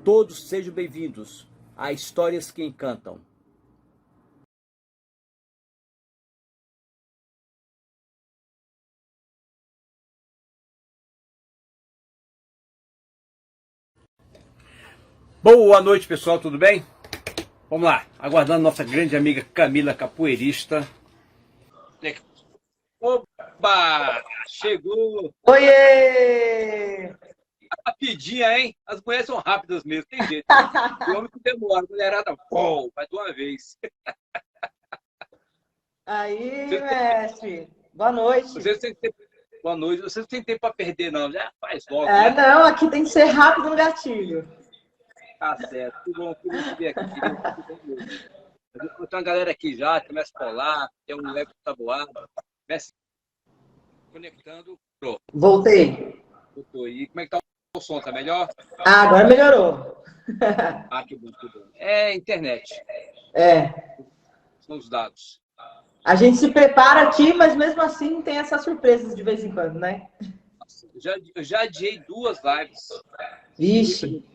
Todos sejam bem-vindos a Histórias que Encantam. Boa noite, pessoal, tudo bem? Vamos lá, aguardando nossa grande amiga Camila, capoeirista. Oba! Chegou! Oiê! Rapidinha, hein? As mulheres são rápidas mesmo, tem jeito. O homem que demora, a mulherada, pô, vai de uma vez. Aí, mestre. Boa noite. Vocês têm tempo... Boa noite. Vocês não têm tempo para perder, não. Já faz logo, né? Não, aqui tem que ser rápido no gatilho. Tá certo. Que bom te ver aqui. Tem uma galera aqui já, começa a colar, tem um leve tabuado. Começa conectando. Pronto. Voltei. Voltou. E como é que tá o som? Tá melhor? Agora melhorou. Que bom, que bom. É internet. São os dados. A gente se prepara aqui, mas mesmo assim tem essas surpresas de vez em quando, né? Eu já adiei 2 lives. Vixe.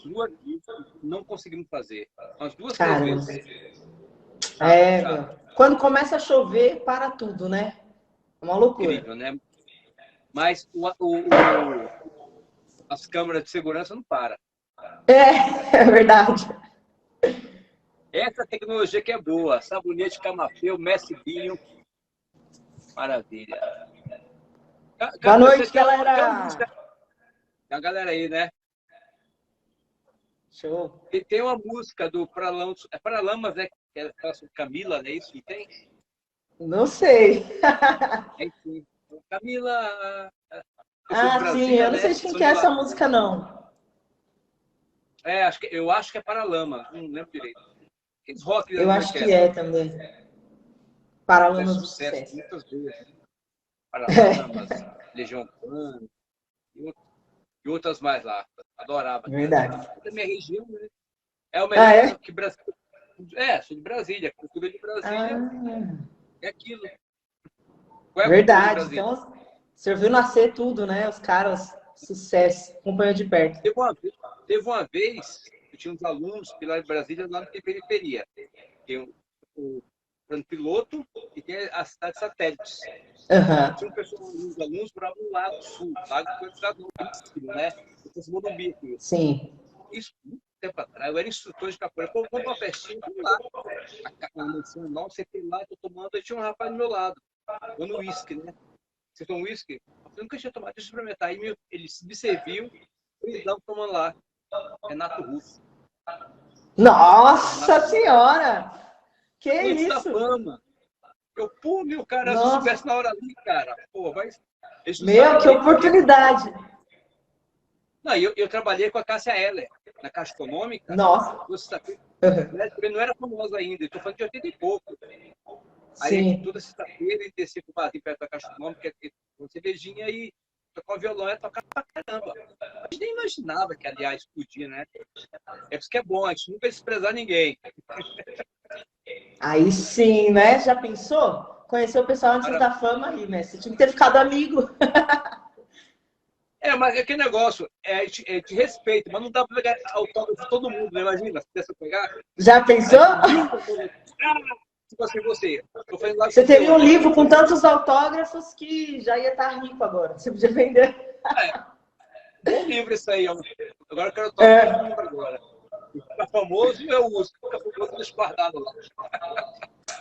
Não conseguimos fazer. Umas 2, 3 vezes. Quando começa a chover, para tudo, né? É uma loucura. Incrível, né? Mas as câmeras de segurança não param. É verdade. Essa tecnologia que é boa. Sabonete Camafeu, Messi Binho. Maravilha. Boa noite, galera. Tem a galera aí, né? Show. E tem uma música do Paralamas, né? Que é Camila, né? Isso que tem? Não sei. Enfim. Camila... Sim, eu não sei de quem que é essa música, não. Eu acho que é Paralamas, não lembro direito. Aqueles rock, eu acho que é também. Paralamas do Sucesso. Muitas vezes. Paralamas, Legião Urbana e outras mais lá. Adorava. Verdade. Da minha região, né? É o melhor que Brasil. Sou de Brasília. A cultura de Brasília é aquilo. Verdade. Então, serviu nascer tudo, né? Os caras, sucesso, acompanhou de perto. Teve uma vez, eu tinha uns alunos que lá de Brasília, lá não tem periferia. Tem o plano piloto e tem a cidade de satélites. Tinha uns alunos moravam no Lago Sul, Lago do né? Depois Morumbi aqui. Sim. Isso, muito tempo atrás, eu era instrutor de capoeira. Vamos uma festinha, vamos lá. Não, sentei lá, tô tomando, e tinha um rapaz do meu lado, dando uísque, né? Você toma uísque? Eu nunca tinha tomado, deixa eu experimentar. Aí ele me serviu, e estava tomando lá. Renato Russo. Nossa Senhora! Que isso? Da fama. Meu cara, se eu soubesse na hora ali, cara, que oportunidade! Não, eu trabalhei com a Cássia Eller, na Caixa Econômica. Nossa! Não era famosa ainda, estou falando de 80 e pouco. Sim. Aí, toda sexta-feira, ele descia para o barzinho perto da Caixa Econômica, uma cervejinha e tocar o violão e tocar pra caramba. A gente nem imaginava que, aliás, podia, né? É por isso que é bom, a gente nunca desprezar ninguém. Aí sim, né? Já pensou? Conheceu o pessoal antes da fama aí, né? Você tinha que ter ficado amigo. Mas aquele negócio é de respeito, mas não dá para pegar autógrafo de todo mundo, né? Imagina, se desse pegar. Já pensou? Tipo assim, você teria um livro com tantos autógrafos que já ia estar rico agora. Você podia vender. Bom livro isso aí. Agora eu quero autógrafo livro agora. Fica famoso eu uso. Fica famoso deixa guardado lá.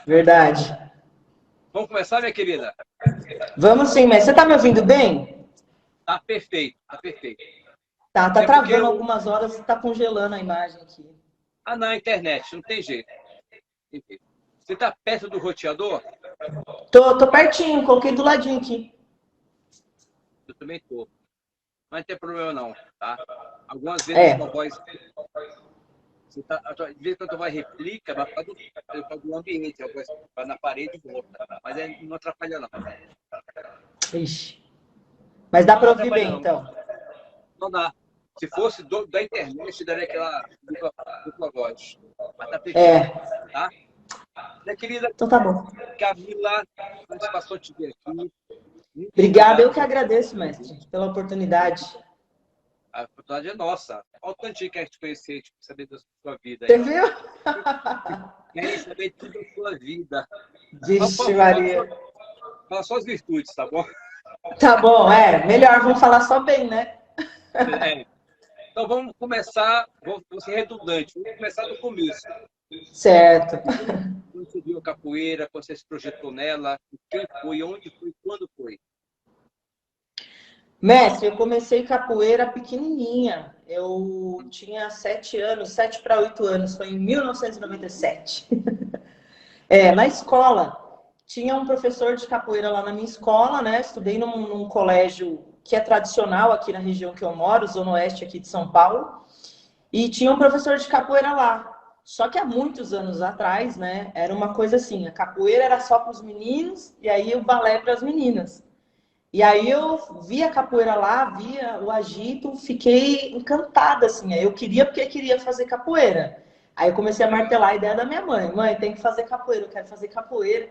Verdade. Vamos começar, minha querida? Vamos sim, mas você está me ouvindo bem? Tá perfeito, tá perfeito. Tá travando algumas horas e tá congelando a imagem aqui. Na internet, não tem jeito. Você tá perto do roteador? Tô pertinho, coloquei do ladinho aqui. Eu também tô. Mas não tem problema não, tá? Algumas vezes a sua voz... de vez em quando a voz replica, vai para do ambiente, a voz vai na parede e volta. Mas não atrapalha não. Ixi. Mas dá para ouvir bem, então? Não dá. Se fosse da internet, daria aquela dupla voz. Mas tá perfeito. Tá? Minha querida, então tá bom. Camila, satisfação te ver aqui. Obrigada, eu que agradeço, mestre, pela oportunidade. A oportunidade é nossa. Olha o tanto que quer te conhecer, tipo, saber da sua vida Você aí. viu? Querem saber tudo da sua vida. Mas, por Vixe, favor, Maria. fala só as virtudes, tá bom? Tá bom, melhor, vamos falar só bem, né? É. Então vamos começar, vou ser redundante, vamos começar do começo. Certo. Quando você viu a capoeira, quando você se projetou nela, quem foi, onde foi, quando foi? Mestre, eu comecei capoeira pequenininha. Eu tinha 7 anos, 7 para 8 anos, foi em 1997. Na escola. Tinha um professor de capoeira lá na minha escola, né? Estudei num colégio que é tradicional aqui na região que eu moro, Zona Oeste aqui de São Paulo. E tinha um professor de capoeira lá. Só que há muitos anos atrás, né? Era uma coisa assim: a capoeira era só para os meninos e aí o balé para as meninas. E aí eu via a capoeira lá, via o agito, fiquei encantada, assim. Aí eu queria porque queria fazer capoeira. Aí eu comecei a martelar a ideia da minha mãe. Mãe, tem que fazer capoeira, eu quero fazer capoeira.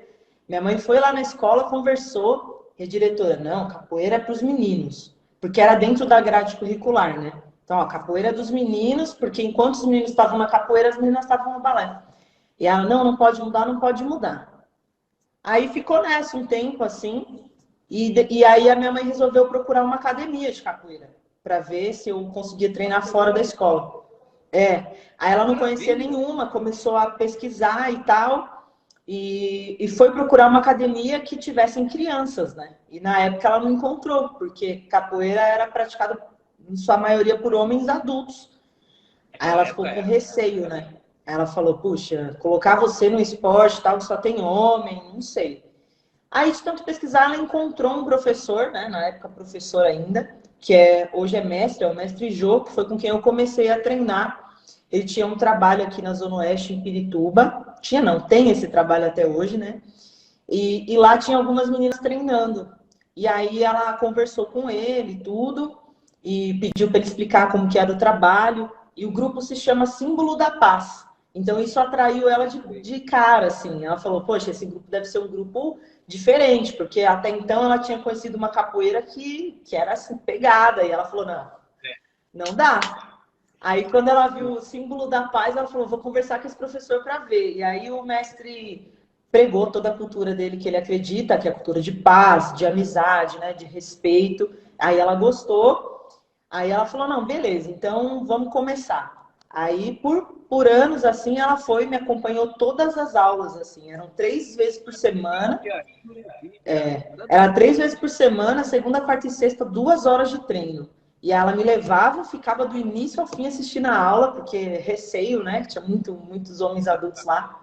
Minha mãe foi lá na escola, conversou, e a diretora, não, capoeira é para os meninos. Porque era dentro da grade curricular, né? Então, ó, capoeira é dos meninos, porque enquanto os meninos estavam na capoeira, as meninas estavam no balé. E ela, não, não pode mudar, não pode mudar. Aí ficou nessa um tempo, assim, e aí a minha mãe resolveu procurar uma academia de capoeira para ver se eu conseguia treinar fora da escola. Aí ela não conhecia Maravilha! nenhuma, começou a pesquisar e tal, e foi procurar uma academia que tivessem crianças, né? E na época ela não encontrou, porque capoeira era praticada em sua maioria por homens adultos. Aí Naquela ela época ficou com era. receio, né? Aí ela falou, puxa, colocar você no esporte tal, que só tem homem, não sei. Aí, de tanto pesquisar, ela encontrou um professor, né, na época professor ainda, que hoje é mestre, é o mestre Jô, que foi com quem eu comecei a treinar. Ele tinha um trabalho aqui na Zona Oeste, em Pirituba. Tinha não, tem esse trabalho até hoje, né? E lá tinha algumas meninas treinando. E aí ela conversou com ele e tudo, e pediu para ele explicar como que era o trabalho. E o grupo se chama Símbolo da Paz. Então isso atraiu ela de cara, assim. Ela falou, poxa, esse grupo deve ser um grupo diferente, porque até então ela tinha conhecido uma capoeira que era assim, pegada. E ela falou, não, não dá. Aí, quando ela viu o símbolo da paz, ela falou: vou conversar com esse professor para ver. E aí, o mestre pregou toda a cultura dele, que ele acredita, que é a cultura de paz, de amizade, né, de respeito. Aí, ela gostou. Aí, ela falou: não, beleza, então vamos começar. Aí, por anos, assim, ela foi, me acompanhou todas as aulas, assim, eram 3 vezes por semana. Que maravilha! Era 3 vezes por semana, segunda, quarta e sexta, 2 horas de treino. E ela me levava, ficava do início ao fim assistindo a aula, porque receio, né? Tinha muitos homens adultos lá.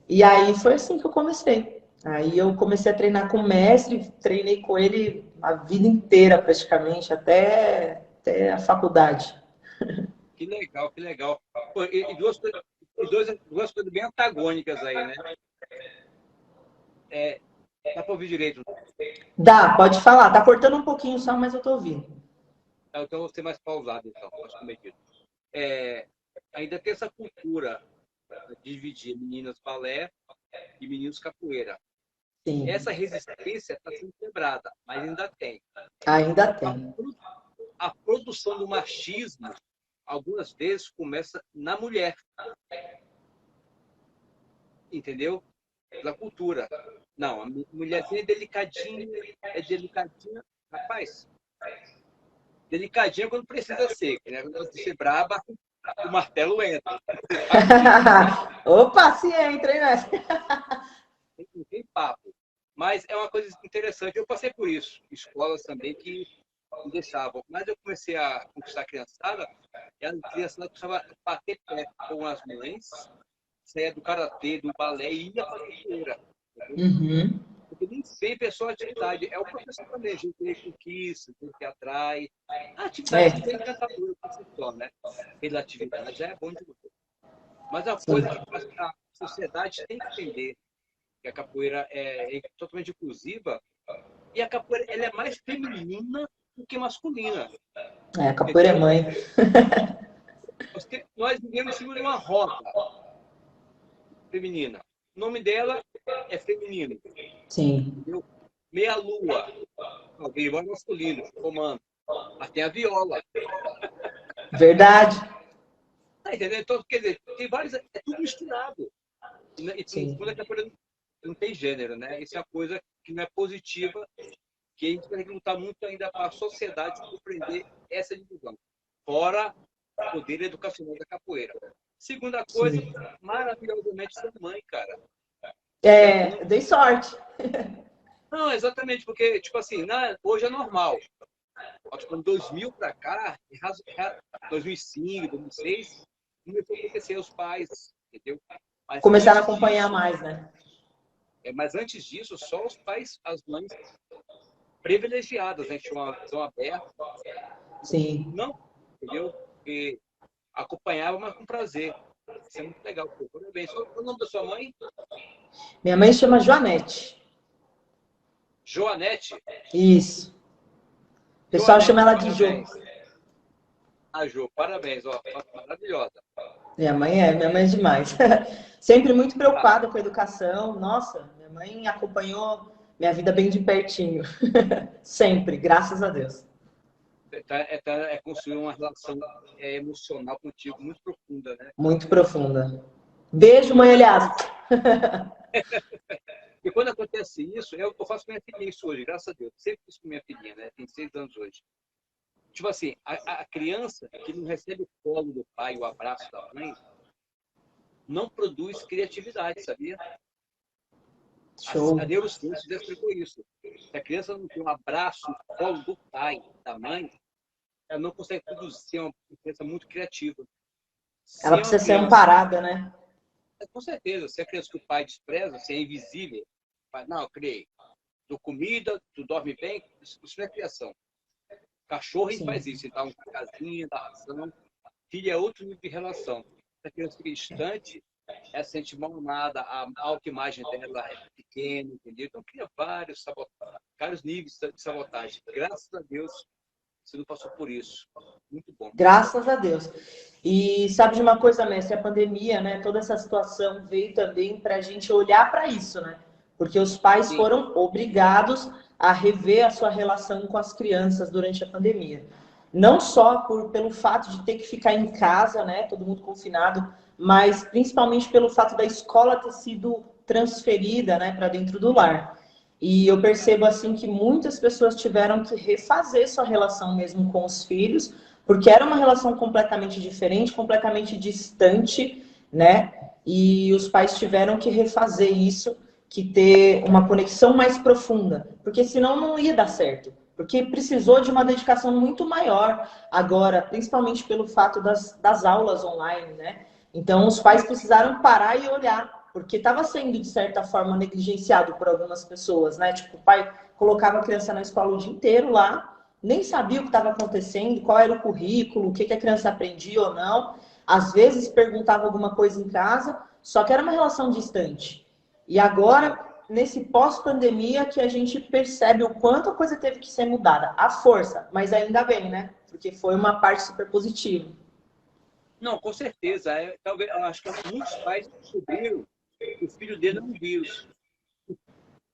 E aí foi assim que eu comecei. Aí eu comecei a treinar com o mestre, treinei com ele a vida inteira, praticamente, até a faculdade. Que legal, que legal. Pô, e duas coisas bem antagônicas aí, né? É, dá para ouvir direito, né? Dá, pode falar. Tá cortando um pouquinho só, mas eu tô ouvindo. Então eu vou ser mais pausado, então, mais comedido. É, ainda tem essa cultura de dividir meninas balé e meninos capoeira. Essa Sim, resistência está sendo quebrada, mas ainda tem. ainda A, tem. a produção do machismo, algumas vezes, começa na mulher, entendeu? Pela cultura. Não, a mulherzinha é delicadinha. Rapaz, delicadinha quando precisa ser, né? Quando ela ser braba, o martelo entra. Opa, se entra, hein, mestre? Não tem papo. Mas é uma coisa interessante. Eu passei por isso. Escolas também que não deixavam. Mas eu comecei a conquistar a criançada, e a criançada começava a bater pé com as mães, saía do karatê, do balé e ia para a capoeira. Uhum. Porque nem sempre é só atividade. É o professor também, a gente que conquista, a gente que atrai. A atividade É, também é encantadora por si só, né? Relatividade já é bom demais. Mas a sim. coisa que a sociedade tem que entender que a capoeira é totalmente inclusiva e a capoeira ela é mais feminina do que masculina, A capoeira é entendeu? mãe. Nós vivemos em cima de uma roda feminina. O nome dela é feminino, Sim. entendeu? Meia lua, alguém vai masculino, comando. Mas tem a viola. Verdade. Tá entendendo? Então, quer dizer, tem vários. É tudo misturado. E quando Sim. a capoeira não tem gênero, né? Isso é uma coisa que não é positiva, que a gente tem que lutar muito ainda para a sociedade compreender essa divisão. Fora o poder educacional da capoeira. Segunda coisa, Sim. maravilhosamente sua mãe, cara. Ela não. É, dei sorte. Não, exatamente, porque, tipo assim, hoje é normal. Tipo, em 2000 para cá, 2005, 2006, começou a acontecer os pais, entendeu? Mas Começaram a antes acompanhar disso, mais, né? mas antes disso, só os pais, as mães privilegiadas, né, que tinham uma visão aberta, Sim. não, entendeu? E acompanhavam, mas com prazer. Isso é muito legal. Pô. Parabéns. Qual é o nome da sua mãe? Minha mãe chama Joanete. Joanete. Isso. O pessoal chama Joanete, ela de Jo. parabéns. A Jo, parabéns. Ó, maravilhosa. Minha mãe é demais. Sempre muito Ah, preocupada com a educação. Nossa, minha mãe acompanhou minha vida bem de pertinho. Sempre, graças a Deus. é construir uma relação emocional contigo muito profunda, né? Muito profunda. Beijo, mãe, aliás. E quando acontece isso, eu faço com minha filhinha isso hoje, graças a Deus. Sempre fiz com minha filhinha, né? Tem 6 anos hoje. Tipo assim, a criança que não recebe o colo do pai, o abraço da mãe, não produz criatividade, sabia? A Show. neurociência já explicou isso. Se a criança não tem um abraço no colo do pai, da mãe, ela não consegue produzir uma criança muito criativa. Ela Se é uma precisa ser criança, amparada, né? com certeza, se é criança que o pai despreza, se é invisível, pai, não, eu criei. Tu comida, tu dorme bem, isso não é criação. Cachorro ele faz Sim. isso, ele dá uma casinha, dá ração. Filho é outro nível de relação. Se a criança fica distante, ela se sente mal amada, a autoimagem dela é pequena, entendeu? Então cria vários níveis de sabotagem. Graças a Deus, você não passou por isso. Muito bom, muito bom. Graças a Deus. E sabe de uma coisa, mestre? A pandemia, né? Toda essa situação veio também para a gente olhar para isso, né? Porque os pais Sim, foram obrigados a rever a sua relação com as crianças durante a pandemia. Não só pelo fato de ter que ficar em casa, né? Todo mundo confinado, mas principalmente pelo fato da escola ter sido transferida, né, para dentro do lar. E eu percebo assim que muitas pessoas tiveram que refazer sua relação mesmo com os filhos, porque era uma relação completamente diferente, completamente distante, né? E os pais tiveram que refazer isso, que ter uma conexão mais profunda, porque senão não ia dar certo. Porque precisou de uma dedicação muito maior agora, principalmente pelo fato das aulas online, né? Então, os pais precisaram parar e olhar, porque estava sendo, de certa forma, negligenciado por algumas pessoas, né? Tipo, o pai colocava a criança na escola o dia inteiro lá, nem sabia o que estava acontecendo, qual era o currículo, o que a criança aprendia ou não. Às vezes perguntava alguma coisa em casa, só que era uma relação distante. E agora, nesse pós-pandemia, que a gente percebe o quanto a coisa teve que ser mudada. À força, mas ainda bem, né? Porque foi uma parte super positiva. não, com certeza. Talvez, eu acho que muitos pais descobriram que o filho dele é um vírus,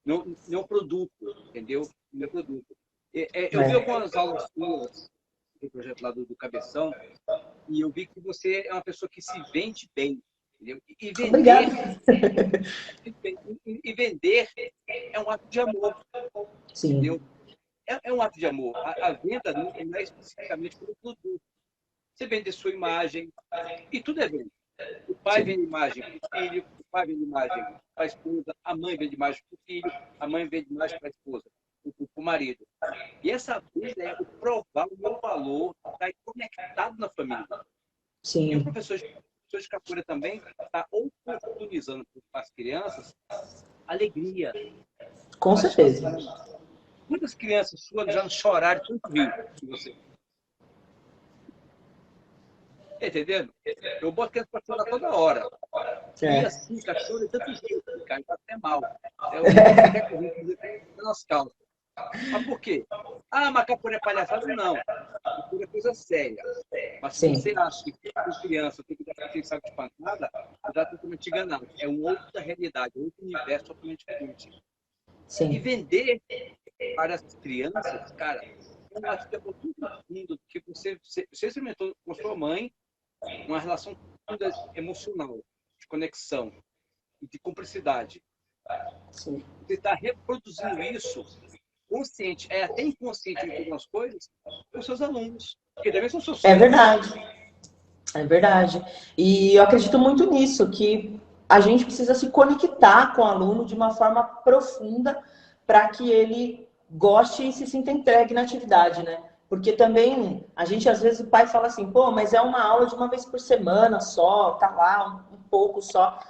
não é um produto, entendeu? Não é um produto. Eu vi É. algumas aulas suas do projeto lá do Cabeção, e eu vi que você é uma pessoa que se vende bem, entendeu? E Obrigada. vender é um ato de amor, entendeu? Sim, É um ato de amor. A venda não é especificamente pelo produto. Você vende sua imagem, e tudo é venda. O pai sim, vende imagem para o filho, o pai vende imagem para a esposa, a mãe vende imagem para o filho, a mãe vende imagem para a esposa, para o marido. E essa venda é o provar o meu valor, estar conectado na família. E o sim, professor de capoeira também está oportunizando para as crianças alegria, com certeza. satisfação. Muitas crianças suas já choraram de tanto rir de você. Tá entendendo? Eu boto criança para chorar toda hora. E É. assim, cachorro é tanto jeito, cara, tá até mal. Eu passo até correndo nas calças. Mas por quê? Ah, mas capoeira é palhaçada? Não. Capoeira é coisa séria. Mas se você Sim, acha que com criança tem que dar quem sabe de pancada, você está totalmente enganado. É uma outra realidade, outro universo totalmente diferente. E sim, vender para as crianças, cara, eu acho que é muito profundo que você experimentou com sua mãe uma relação profunda emocional, de conexão e de cumplicidade. Sim. Você está reproduzindo isso consciente, até inconsciente de algumas coisas, com seus alunos, que também são seus É filhos. verdade. É verdade. E eu acredito muito nisso, que a gente precisa se conectar com o aluno de uma forma profunda para que ele goste e se sinta entregue na atividade, né? Porque também, a gente, às vezes, o pai fala assim, pô, mas é uma aula de uma vez por semana só, tá lá um pouco só.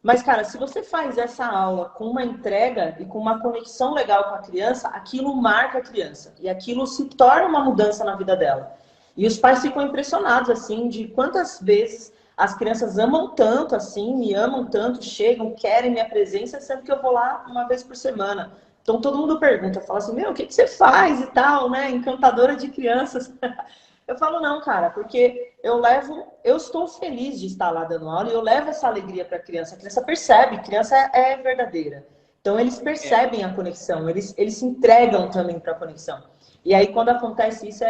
Mas, cara, se você faz essa aula com uma entrega e com uma conexão legal com a criança, aquilo marca a criança. E aquilo se torna uma mudança na vida dela. E os pais ficam impressionados, assim, de quantas vezes as crianças amam tanto, assim, me amam tanto, chegam, querem minha presença, sendo que eu vou lá uma vez por semana. Então, todo mundo pergunta, fala assim, meu, o que você faz e tal, né? Encantadora de crianças. Eu falo, não, cara, porque eu estou feliz de estar lá dando aula e eu levo essa alegria para a criança percebe, criança é verdadeira. Então, eles percebem a conexão, eles se entregam também para a conexão. E aí, quando acontece isso,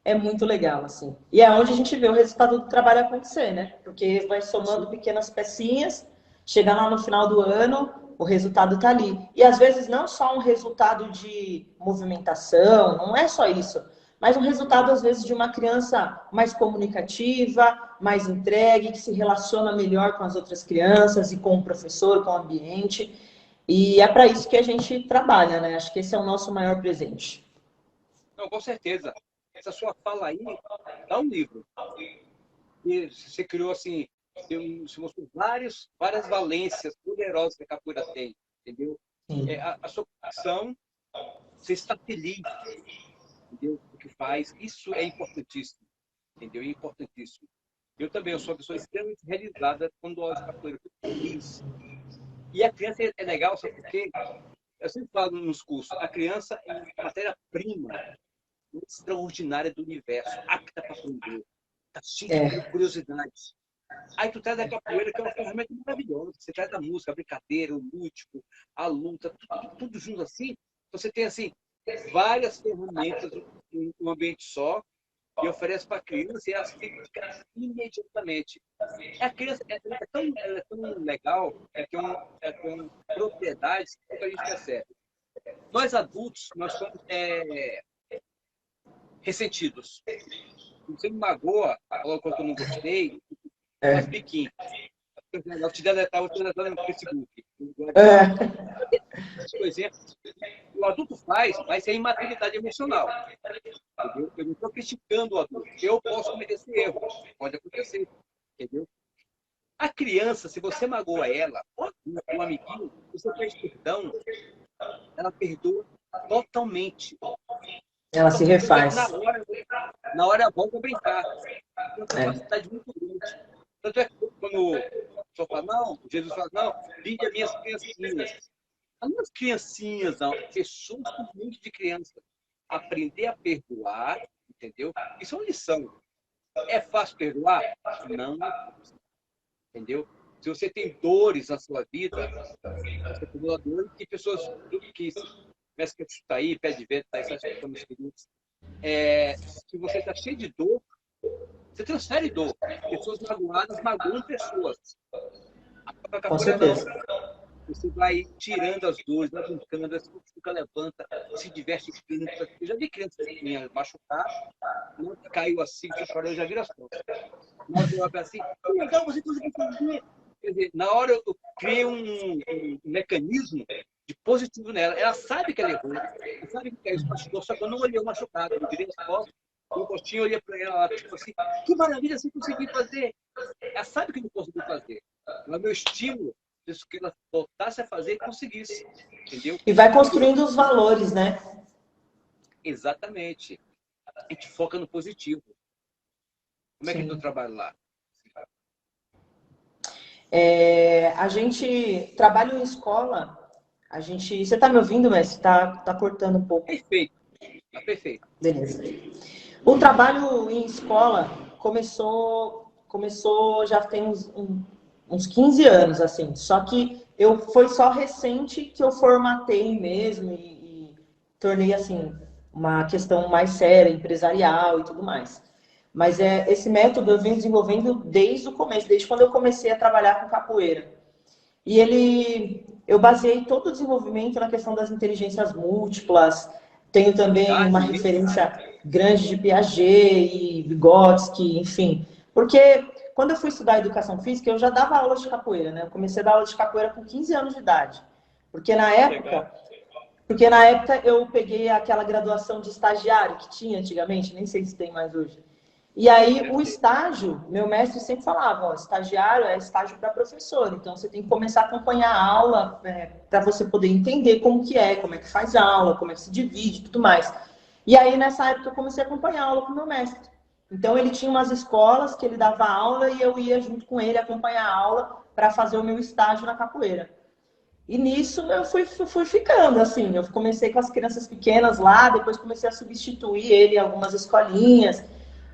é muito legal, assim. E é onde a gente vê o resultado do trabalho acontecer, né? Porque vai somando pequenas pecinhas, chega lá no final do ano, o resultado está ali. E às vezes não só um resultado de movimentação, não é só isso, mas um resultado, às vezes, de uma criança mais comunicativa, mais entregue, que se relaciona melhor com as outras crianças e com o professor, com o ambiente. E é para isso que a gente trabalha, né? Acho que esse é o nosso maior presente. Não, com certeza. Essa sua fala aí dá um livro. E você criou, assim, você mostrou várias valências poderosas que a capoeira tem, entendeu? A sua conexão, você está feliz, entendeu? O que faz, isso é importantíssimo, entendeu? É importantíssimo. Eu também, eu sou uma pessoa extremamente realizada quando olho capoeira, eu fico feliz. E a criança é legal, sabe por quê? Eu sempre falo nos cursos, a criança é uma matéria-prima extraordinária do universo, apta para aprender, está cheia de curiosidades. Aí tu traz a capoeira, que é uma ferramenta maravilhosa. Você traz a música, a brincadeira, o lúdico, a luta, tudo junto assim. Você tem, assim, várias ferramentas em um ambiente só e oferece para a criança e ela se identifica imediatamente. A criança ela é tão legal, tem propriedades que a gente percebe. Nós adultos, nós somos ressentidos. Você me magoa, falou que eu não gostei, faz biquinho. Eu te deletar no Facebook. Por exemplo, o adulto faz, mas é imaturidade emocional. Entendeu? Eu não estou criticando o adulto. Eu posso cometer esse erro. Pode acontecer. Entendeu? A criança, se você magoa ela, o amiguinho, você pede perdão, ela perdoa totalmente. Ela se refaz. Na hora volta a brincar. Tem uma capacidade muito grande. Tanto é que quando o pessoal fala, não, Jesus fala, não, vinde as minhas criancinhas. As minhas criancinhas, não, pessoas com um monte de crianças. Aprender a perdoar, entendeu? Isso é uma lição. É fácil perdoar? Não, não é fácil. Entendeu? Se você tem dores na sua vida, você tem dores que pessoas que começam a chutar aí, pé de vento, tá aí, se você está cheio de dor, você transfere dor. Pessoas magoadas magoam pessoas. A capoeira não. Você vai tirando as dores, vai brincando, você fica, levanta, se diverte, canta. Eu já vi crianças minhas machucar, não caiu assim, que chorou, eu já vi as costas. Na hora que eu olho assim, que legal, você conseguiu fazer. Quer dizer, na hora eu criei um mecanismo de positivo nela. Ela sabe que ela errou, ela sabe que é isso, machucou, só que eu não olhei o machucado, eu virei as costas, eu postinho, olhei para ela, tipo assim, que maravilha você conseguiu fazer. Ela sabe que não conseguiu fazer. Mas meu estímulo, isso que ela voltasse a fazer e conseguisse. Entendeu? E vai construindo os valores, né? Exatamente. A gente foca no positivo. Como é que é o teu trabalho lá? A gente trabalha em escola. Você está me ouvindo, mestre? Tá cortando um pouco. Perfeito. Tá perfeito. Beleza. O trabalho em escola começou já tem uns 15 anos, assim. Só que foi só recente que eu formatei mesmo e tornei, assim, uma questão mais séria, empresarial e tudo mais. Mas esse método eu venho desenvolvendo desde o começo, desde quando eu comecei a trabalhar com capoeira. E eu baseei todo o desenvolvimento na questão das inteligências múltiplas. Tenho também uma referência grande de Piaget e Vygotsky, enfim. Porque quando eu fui estudar educação física, eu já dava aula de capoeira, né? Eu comecei a dar aula de capoeira com 15 anos de idade. Porque na época eu peguei aquela graduação de estagiário que tinha antigamente, nem sei se tem mais hoje. E aí, o estágio, meu mestre sempre falava, ó, estagiário é estágio para professor, então você tem que começar a acompanhar a aula para você poder entender como é que faz aula, como é que se divide e tudo mais. E aí, nessa época, eu comecei a acompanhar a aula com o meu mestre. Então, ele tinha umas escolas que ele dava aula e eu ia junto com ele acompanhar a aula para fazer o meu estágio na capoeira. E nisso eu fui ficando, assim, eu comecei com as crianças pequenas lá, depois comecei a substituir ele em algumas escolinhas.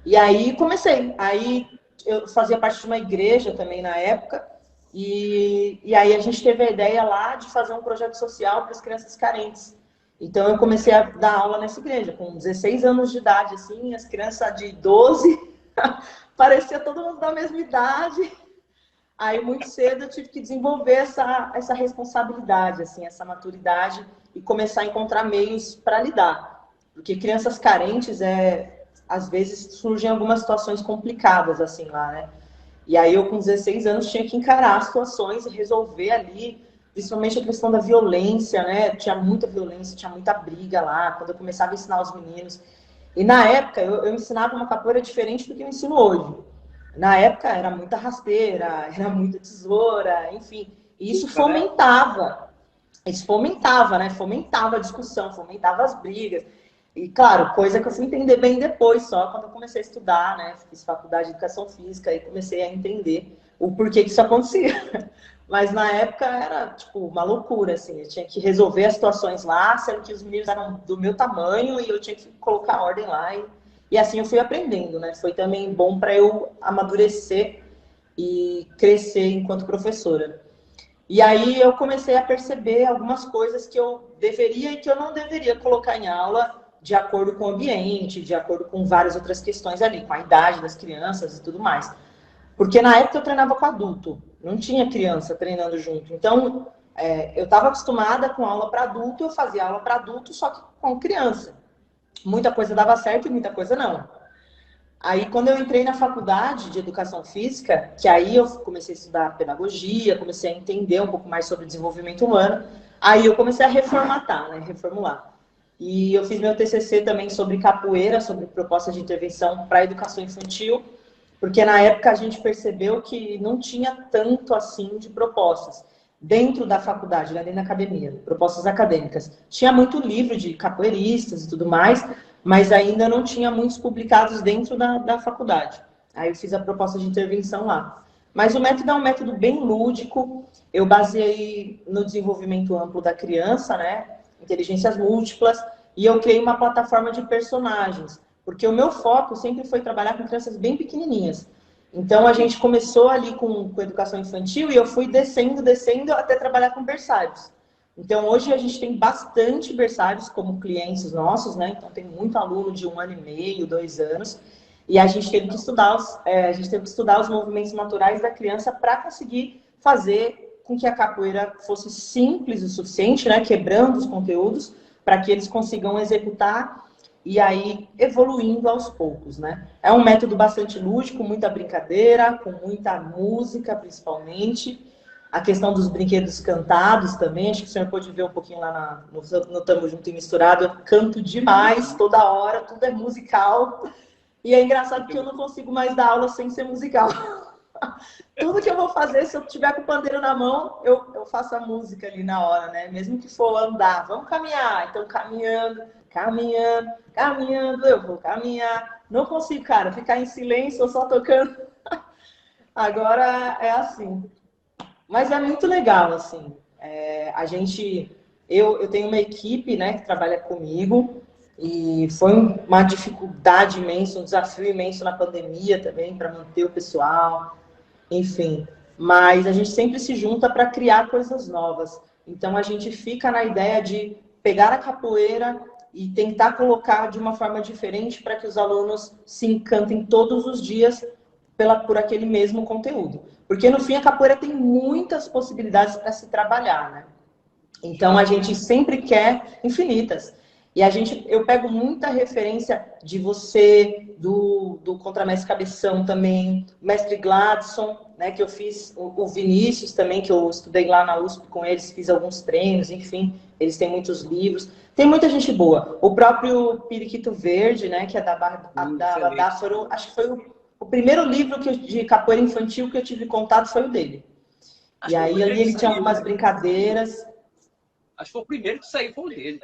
E aí comecei. Aí eu fazia parte de uma igreja também na época. E aí a gente teve a ideia lá de fazer um projeto social para as crianças carentes. Então eu comecei a dar aula nessa igreja, com 16 anos de idade, assim, as crianças de 12, parecia todo mundo da mesma idade. Aí muito cedo eu tive que desenvolver essa responsabilidade, assim, essa maturidade e começar a encontrar meios para lidar. Porque crianças carentes às vezes surgem algumas situações complicadas, assim, lá, né? E aí eu, com 16 anos, tinha que encarar as situações e resolver ali, principalmente a questão da violência, né? Tinha muita violência, tinha muita briga lá, quando eu começava a ensinar os meninos. E na época, eu ensinava uma capoeira diferente do que eu ensino hoje. Na época, era muita rasteira, era muita tesoura, enfim. E isso fomentava, né? Fomentava a discussão, fomentava as brigas. E, claro, coisa que eu fui entender bem depois, só quando eu comecei a estudar, né? Fiz faculdade de educação física e comecei a entender o porquê que isso acontecia. Mas na época era, tipo, uma loucura, assim. Eu tinha que resolver as situações lá, sendo que os meninos eram do meu tamanho e eu tinha que colocar ordem lá. E assim eu fui aprendendo, né? Foi também bom para eu amadurecer e crescer enquanto professora. E aí eu comecei a perceber algumas coisas que eu deveria e que eu não deveria colocar em aula de acordo com o ambiente, de acordo com várias outras questões ali, com a idade das crianças e tudo mais. Porque na época eu treinava com adulto, não tinha criança treinando junto. Então, eu estava acostumada com aula para adulto, eu fazia aula para adulto, só que com criança. Muita coisa dava certo e muita coisa não. Aí, quando eu entrei na faculdade de educação física, que aí eu comecei a estudar pedagogia, comecei a entender um pouco mais sobre desenvolvimento humano, aí eu comecei a reformatar, né, reformular. E eu fiz meu TCC também sobre capoeira, sobre proposta de intervenção para a educação infantil, porque na época a gente percebeu que não tinha tanto assim de propostas dentro da faculdade, né, dentro da academia, propostas acadêmicas. Tinha muito livro de capoeiristas e tudo mais, mas ainda não tinha muitos publicados dentro da faculdade. Aí eu fiz a proposta de intervenção lá. Mas o método é um método bem lúdico, eu baseei no desenvolvimento amplo da criança, né, inteligências múltiplas, e eu criei uma plataforma de personagens, porque o meu foco sempre foi trabalhar com crianças bem pequenininhas. Então, a gente começou ali com educação infantil e eu fui descendo até trabalhar com berçários. Então, hoje a gente tem bastante berçários como clientes nossos, né? Então, tem muito aluno de 1 ano e meio, 2 anos. E a gente teve que estudar os movimentos naturais da criança para conseguir fazer com que a capoeira fosse simples o suficiente, né? Quebrando os conteúdos, para que eles consigam executar e aí evoluindo aos poucos, né? É um método bastante lúdico, muita brincadeira, com muita música, principalmente. A questão dos brinquedos cantados também, acho que o senhor pode ver um pouquinho lá no Tamo Junto e Misturado. Eu canto demais, toda hora, tudo é musical. E é engraçado que eu não consigo mais dar aula sem ser musical. Tudo que eu vou fazer, se eu tiver com o pandeiro na mão, eu faço a música ali na hora, né? Mesmo que for andar, vamos caminhar. Então, caminhando, eu vou caminhar. Não consigo, cara, ficar em silêncio ou só tocando. Agora é assim. Mas é muito legal, assim. Eu tenho uma equipe, né, que trabalha comigo. E foi uma dificuldade imensa, um desafio imenso na pandemia também, para manter o pessoal, enfim. Mas a gente sempre se junta para criar coisas novas. Então a gente fica na ideia de pegar a capoeira e tentar colocar de uma forma diferente para que os alunos se encantem todos os dias por aquele mesmo conteúdo. Porque, no fim, a capoeira tem muitas possibilidades para se trabalhar, né? Então, a gente sempre quer infinitas. E eu pego muita referência de você, do contramestre Cabeção também, o mestre Gladson, né, que eu fiz, o Vinícius também, que eu estudei lá na USP com eles, fiz alguns treinos, enfim, eles têm muitos livros. Tem muita gente boa. O próprio Periquito Verde, né, que é da Badáforo, acho que foi o primeiro livro de capoeira infantil que eu tive contato foi o dele. E aí ali ele tinha algumas brincadeiras. Acho que foi o primeiro que saiu, foi o dele.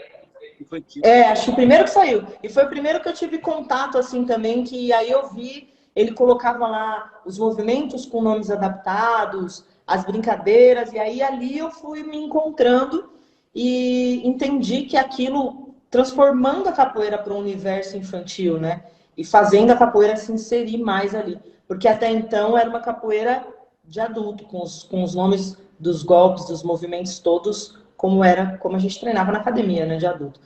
Infantil. Acho que o primeiro que saiu. E foi o primeiro que eu tive contato, assim, também, que aí eu vi, ele colocava lá os movimentos com nomes adaptados, as brincadeiras, e aí ali eu fui me encontrando e entendi que aquilo, transformando a capoeira para um universo infantil, né? E fazendo a capoeira se inserir mais ali. Porque até então era uma capoeira de adulto, com os nomes dos golpes, dos movimentos todos, como a gente treinava na academia, né, de adulto.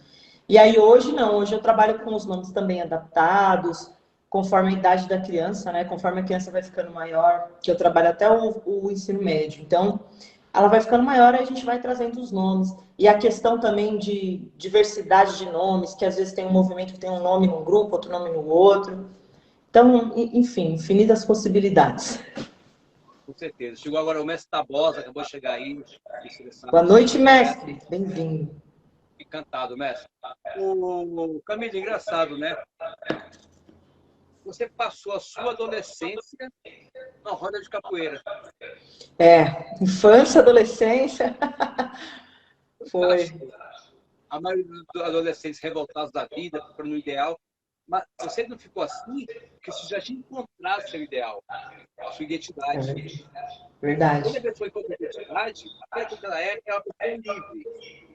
E aí hoje não, hoje eu trabalho com os nomes também adaptados, conforme a idade da criança, né, conforme a criança vai ficando maior, que eu trabalho até o ensino médio. Então, ela vai ficando maior e a gente vai trazendo os nomes. E a questão também de diversidade de nomes, que às vezes tem um movimento que tem um nome num grupo, outro nome no outro. Então, enfim, infinitas possibilidades. Com certeza. Chegou agora o mestre Tabosa, acabou de chegar aí. Boa noite, mestre. Bem-vindo. Encantado, mestre. O Camilo, engraçado, né? Você passou a sua adolescência na roda de capoeira. Infância, adolescência. Foi. A maioria dos adolescentes revoltados da vida, procurando o ideal. Mas você não ficou assim, porque você já tinha encontrado seu ideal, a sua identidade. Verdade. Quando a pessoa encontra a identidade, até que ela é uma pessoa livre.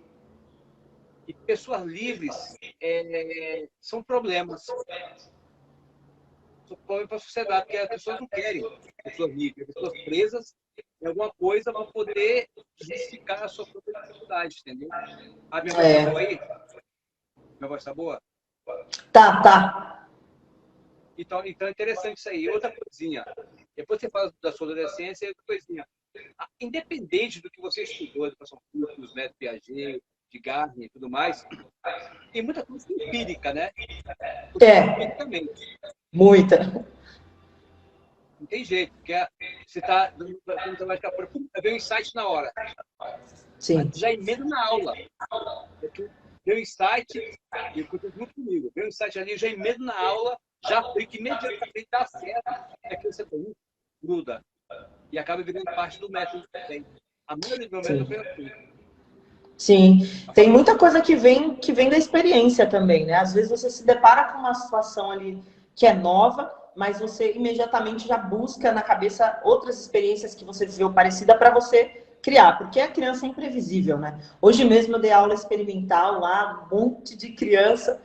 E pessoas livres são problemas. São problemas para a sociedade, porque as pessoas não querem pessoas livres, pessoas presas em alguma coisa para poder justificar a sua própria dificuldade, entendeu? A minha voz está boa aí? Minha voz está boa? Tá. Então é interessante isso aí. Outra coisinha. Depois você fala da sua adolescência, outra coisinha. Independente do que você estudou, educação pública, os métodos Piaget, de Gardner e tudo mais, tem muita coisa empírica, né? Empiricamente. Muita. Não tem jeito, porque você está dando trabalho de capoeira, vem um insight na hora. Sim. Já emenda na aula. Deu um insight, e aconteceu muito comigo. Deu um insight ali, já emendo na aula, já aplico imediatamente, dá certo, é que você gruda. E acaba virando parte do método também. A maioria do meu método foi assim. Sim, tem muita coisa que vem da experiência também, né? Às vezes você se depara com uma situação ali que é nova, mas você imediatamente já busca na cabeça outras experiências que você viveu parecida para você criar, porque a criança é imprevisível, né? Hoje mesmo eu dei aula experimental lá, um monte de criança,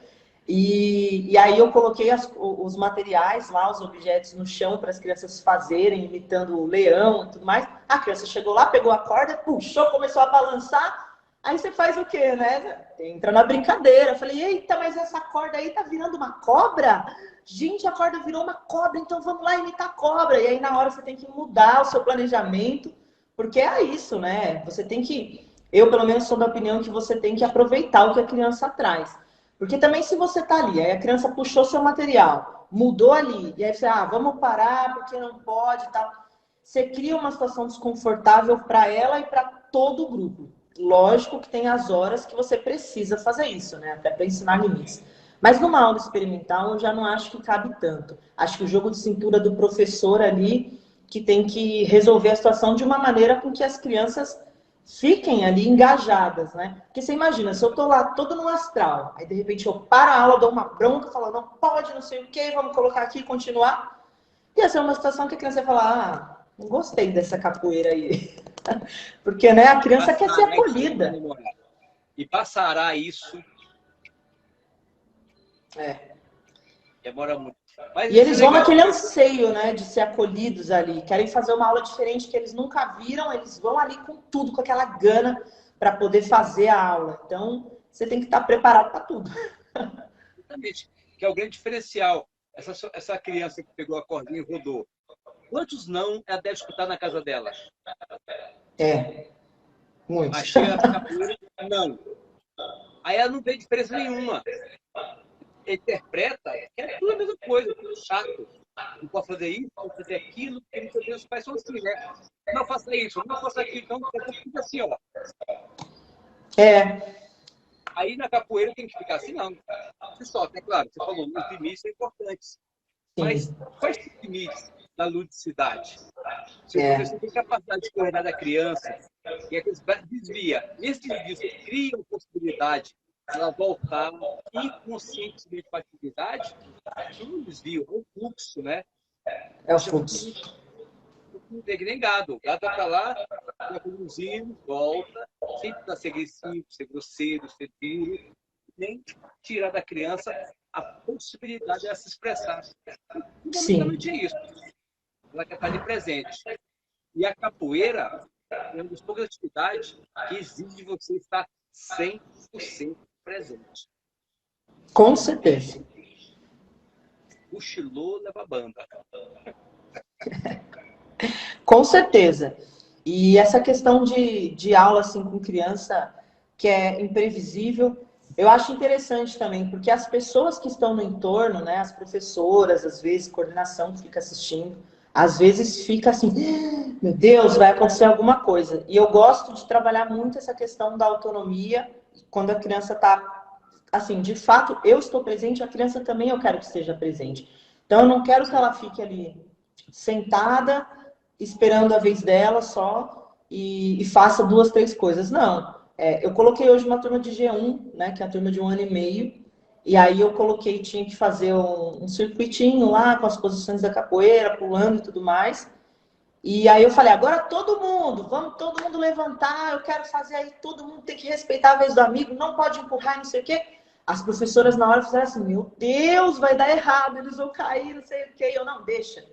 e aí eu coloquei os materiais lá, os objetos no chão para as crianças fazerem, imitando o leão e tudo mais. A criança chegou lá, pegou a corda, puxou, começou a balançar. Aí você faz o quê, né? Entra na brincadeira. Eu falei, eita, mas essa corda aí tá virando uma cobra? Gente, a corda virou uma cobra, então vamos lá imitar a cobra. E aí na hora você tem que mudar o seu planejamento, porque é isso, né? Você tem que... Eu, pelo menos, sou da opinião que você tem que aproveitar o que a criança traz. Porque também se você tá ali, aí a criança puxou seu material, mudou ali, e aí você, vamos parar porque não pode e tal. Você cria uma situação desconfortável para ela e para todo o grupo. Lógico que tem as horas que você precisa fazer isso, né? Até para ensinar limites. Mas numa aula experimental, eu já não acho que cabe tanto. Acho que o jogo de cintura do professor ali, que tem que resolver a situação de uma maneira com que as crianças fiquem ali engajadas, né? Porque você imagina, se eu tô lá todo no astral, aí de repente eu paro a aula, dou uma bronca, falo, não pode, não sei o quê, vamos colocar aqui e continuar. Ia ser uma situação que a criança ia falar, não gostei dessa capoeira aí. Porque, né, a criança quer ser acolhida. E passará isso. Demora muito. Mas e eles vão naquele anseio, né, de ser acolhidos ali. Querem fazer uma aula diferente que eles nunca viram. Eles vão ali com tudo, com aquela gana para poder fazer a aula. Então, você tem que estar preparado para tudo. Exatamente. Que é o grande diferencial. Essa criança que pegou a cordinha e rodou. Quantos não ela deve escutar na casa dela? Muitos. Mas chega na capoeira, não. Aí ela não vê diferença nenhuma. Interpreta que é tudo a mesma coisa, tudo chato. Não pode fazer isso, não pode fazer aquilo, porque muitas vezes os pais são assim, né? Não faça isso, não faça aquilo, então fica assim, ó. Aí na capoeira tem que ficar assim, não. Você solta, é claro, você falou, os limites são importantes. Mas quais são os limites da ludicidade? Se o professor tem capacidade de coordenar da criança, e a criança desvia, nesses desvios criam possibilidade de ela voltar inconscientemente para a atividade, não é um desvio, é um fluxo, né? É o fluxo. Não tem que nem gado. O gado vai para lá, vai conduzindo, volta, sempre para ser agressivo, ser grosseiro, ser duro, nem tirar da criança a possibilidade de ela se expressar. Fundamentalmente é isso. Ela quer estar ali presente. E a capoeira é uma das poucas atividades que exige de você estar 100% presente. Com certeza. Cochilou, leva a banda. Com certeza. E essa questão de aula assim, com criança que é imprevisível, eu acho interessante também, porque as pessoas que estão no entorno, né, as professoras, às vezes, coordenação que fica assistindo, às vezes fica assim, meu Deus, vai acontecer alguma coisa. E eu gosto de trabalhar muito essa questão da autonomia, quando a criança está, assim, de fato, eu estou presente, a criança também eu quero que esteja presente. Então, eu não quero que ela fique ali sentada, esperando a vez dela só e faça 2, 3 coisas. Não. Eu coloquei hoje uma turma de G1, né, que é a turma de 1 ano e meio, e aí eu coloquei, tinha que fazer um circuitinho lá com as posições da capoeira, pulando e tudo mais. E aí eu falei, agora todo mundo, vamos todo mundo levantar, eu quero fazer aí, todo mundo tem que respeitar a vez do amigo, não pode empurrar, não sei o quê. As professoras na hora fizeram assim, meu Deus, vai dar errado, eles vão cair, não sei o quê. E eu, não, deixa.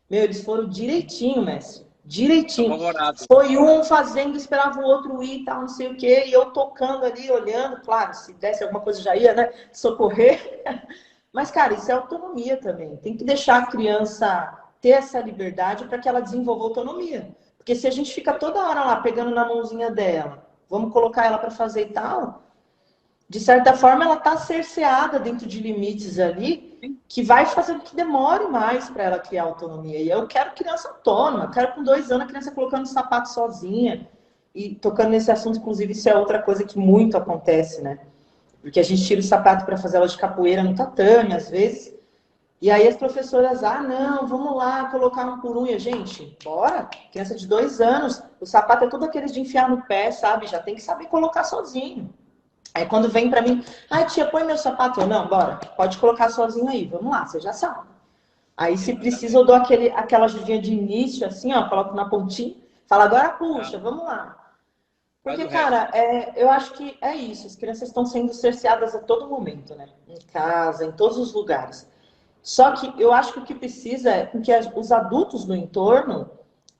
Meu, eles foram direitinho, mestre. Direitinho. Foi um fazendo, esperava o outro ir e tal, não sei o quê. E eu tocando ali, olhando. Claro, se desse alguma coisa já ia, né? Socorrer. Mas, cara, isso é autonomia também. Tem que deixar a criança ter essa liberdade para que ela desenvolva autonomia. Porque se a gente fica toda hora lá pegando na mãozinha dela, vamos colocar ela para fazer e tal, de certa forma ela está cerceada dentro de limites ali que vai fazendo que demore mais para ela criar autonomia. E eu quero criança autônoma, eu quero com 2 anos a criança colocando sapato sozinha. E tocando nesse assunto, inclusive, isso é outra coisa que muito acontece, né? Porque a gente tira o sapato para fazer aula de capoeira no tatame, às vezes. E aí as professoras, não, vamos lá, colocar um por um. E a gente, bora, criança de 2 anos, o sapato é tudo aqueles de enfiar no pé, sabe? Já tem que saber colocar sozinho. Aí quando vem pra mim, tia, põe meu sapato. Eu, não, bora, pode colocar sozinho aí, vamos lá, você já sabe. Aí se precisa eu dou aquela ajudinha de início, assim, ó, coloco na pontinha, fala, agora puxa, vamos lá. Porque, cara, eu acho que é isso, as crianças estão sendo cerceadas a todo momento, né? Em casa, em todos os lugares. Só que eu acho que o que precisa é que os adultos no entorno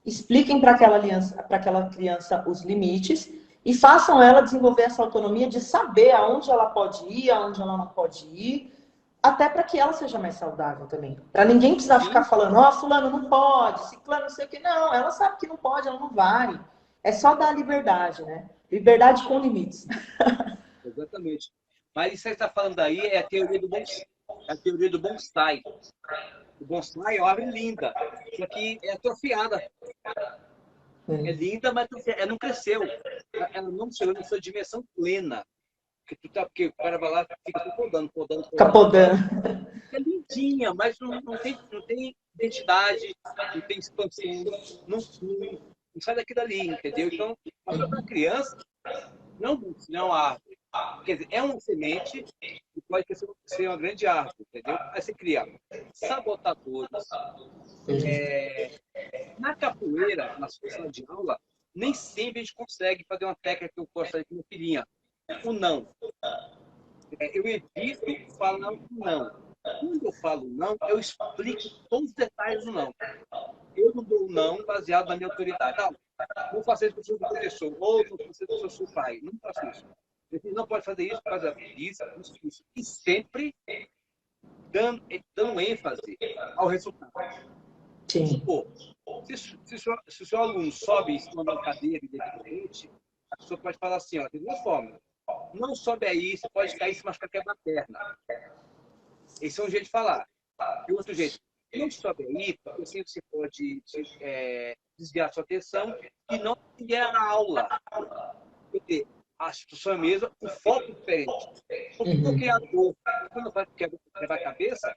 expliquem para aquela criança os limites e façam ela desenvolver essa autonomia de saber aonde ela pode ir, aonde ela não pode ir, até para que ela seja mais saudável também. Para ninguém precisar ficar falando, fulano não pode, ciclano não sei o que. Não, ela sabe que não pode, ela não vai. É só dar liberdade, né? Liberdade com limites. Exatamente. Mas isso que você está falando aí é a teoria do bonsai. É a teoria do bonsai. O bonsai é uma árvore linda, só que é atrofiada. É linda, mas ela não cresceu. Ela não chegou na sua dimensão plena. Porque o cara vai lá e fica podando. Fica podando. É lindinha, mas não tem identidade, não tem expansão, não flui, não sai daqui dali, entendeu? Então, para a criança, não é uma árvore. Quer dizer, é uma semente que pode ser uma grande árvore, entendeu? Aí você cria sabotadores. Na capoeira, na sala de aula, nem sempre a gente consegue fazer uma técnica que eu gosto aqui na filhinha. O não. Eu evito falar o não. Quando eu falo não, eu explico todos os detalhes do não. Eu não dou não baseado na minha autoridade. Não, vou fazer isso com o seu professor, ou vou fazer isso com o seu pai. Não faço isso. Ele não pode fazer isso, fazer isso. E sempre dando ênfase ao resultado. Vamos Sim. supor, se o seu aluno sobe em cima de uma cadeira e deficiente, a pessoa pode falar assim, ó, tem duas formas. Não sobe aí, você pode cair e se machucar, quebrar a perna. Esse é um jeito de falar. E outro jeito, não sobe aí, porque assim você pode desviar sua atenção e não seguir a aula. Porque a instituição é mesma, o foco é diferente. Porque o criador, quando vai quebrar a cabeça,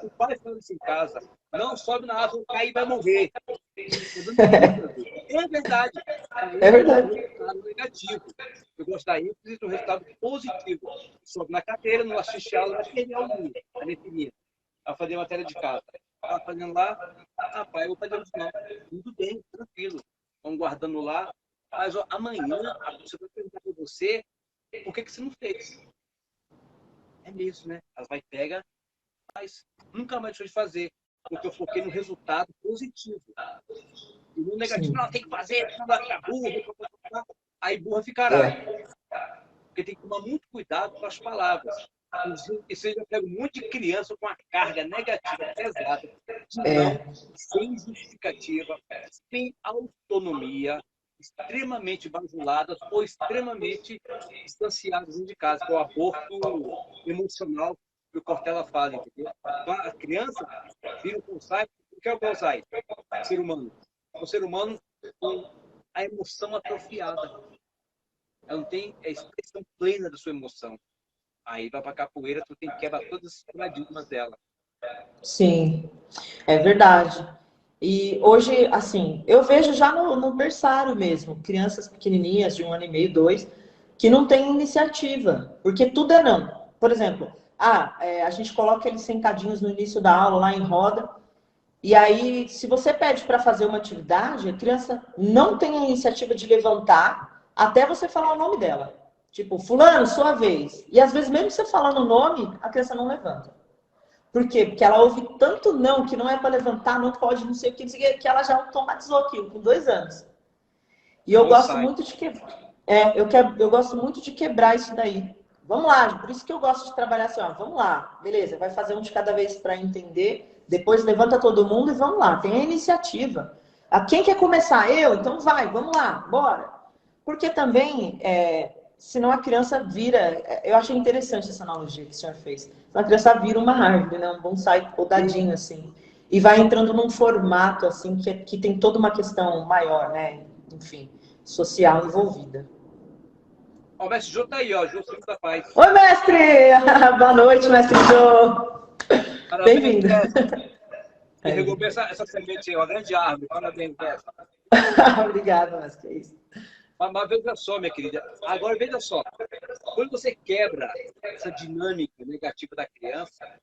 o pai fala isso em casa, não sobe na árvore, vai cair e vai morrer. É verdade. É Aí é um verdade. resultado negativo. Eu gosto da ênfase do resultado positivo. Sobe na cadeira, não assiste a aula, vai perder a aula, a definir. Vai fazer matéria de casa. Estava fazendo lá, pai, eu vou fazer isso não. Tudo bem, tranquilo. Vamos guardando lá. Mas ó, amanhã a pessoa vai perguntar para você por que você não fez. É mesmo, né? Ela vai pegar, mas nunca mais deixou de fazer. Porque eu foquei no resultado positivo. E no negativo, Sim. não, tem que fazer, não vai ficar burro. Aí burra ficará. É. Porque tem que tomar muito cuidado com as palavras. Isso eu já pego um monte de criança com uma carga negativa pesada, de não, É. sem justificativa, sem autonomia, extremamente bajuladas ou extremamente distanciadas dentro de casa, que é o aborto emocional que o Cortella fala, entendeu? Então, a criança vira um bonsai. O que é o bonsai? O ser humano. O ser humano com a emoção atrofiada. Ela não tem a expressão plena da sua emoção. Aí vai para a capoeira, tu tem que quebrar todos os paradigmas dela. Sim, é verdade. E hoje, assim, eu vejo já no berçário mesmo, crianças pequenininhas, de 1 ano e meio, 2, que não têm iniciativa, porque tudo é não. Por exemplo, a gente coloca eles sentadinhos no início da aula, lá em roda, e aí, se você pede para fazer uma atividade, a criança não tem a iniciativa de levantar até você falar o nome dela. Tipo, fulano, sua vez. E às vezes, mesmo você falando o nome, a criança não levanta. Por quê? Porque ela ouve tanto não, que não é para levantar, não pode, não sei o que, que ela já automatizou aquilo com 2 anos. E eu gosto Bonsai. muito de quebrar. Eu gosto muito de quebrar isso daí. Vamos lá, por isso que eu gosto de trabalhar assim, ó, vamos lá, beleza, vai fazer um de cada vez para entender, depois levanta todo mundo e vamos lá, tem a iniciativa. Quem quer começar? Eu? Então vai, vamos lá, bora. Porque também, senão a criança vira, eu achei interessante essa analogia que o senhor fez, a criança vira uma árvore, né, um bonsai podadinho assim, e vai entrando num formato assim, que tem toda uma questão maior, né, enfim, social envolvida. Ó, o mestre Jô tá aí, ó. Jô, filho da paz. Oi, mestre! Boa noite, mestre Jô! Parabéns, Bem-vindo! mestre. Que É. regou bem essa semente aí, uma grande árvore. Parabéns, mestre. Obrigada, mestre, é isso. Mas veja só, minha querida. Agora, veja só. Quando você quebra essa dinâmica negativa da criança,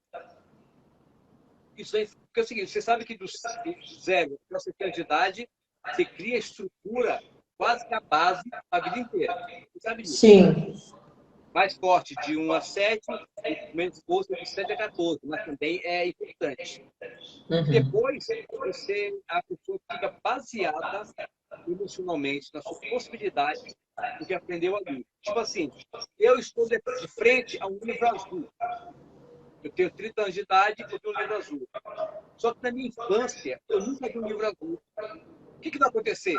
isso aí é o seguinte, você sabe que do 0 até os 7 anos de idade, você cria estrutura quase que a base a vida inteira. Você sabe disso. Sim. Mais forte de 1 a 7, menos força de 7 a 14, mas também é importante. E Uhum. depois, a pessoa fica baseada emocionalmente na sua possibilidade do que aprendeu ali. Tipo assim, eu estou de frente a um livro azul. Eu tenho 30 anos de idade e eu tenho um livro azul. Só que na minha infância, eu nunca vi um livro azul. O que vai acontecer?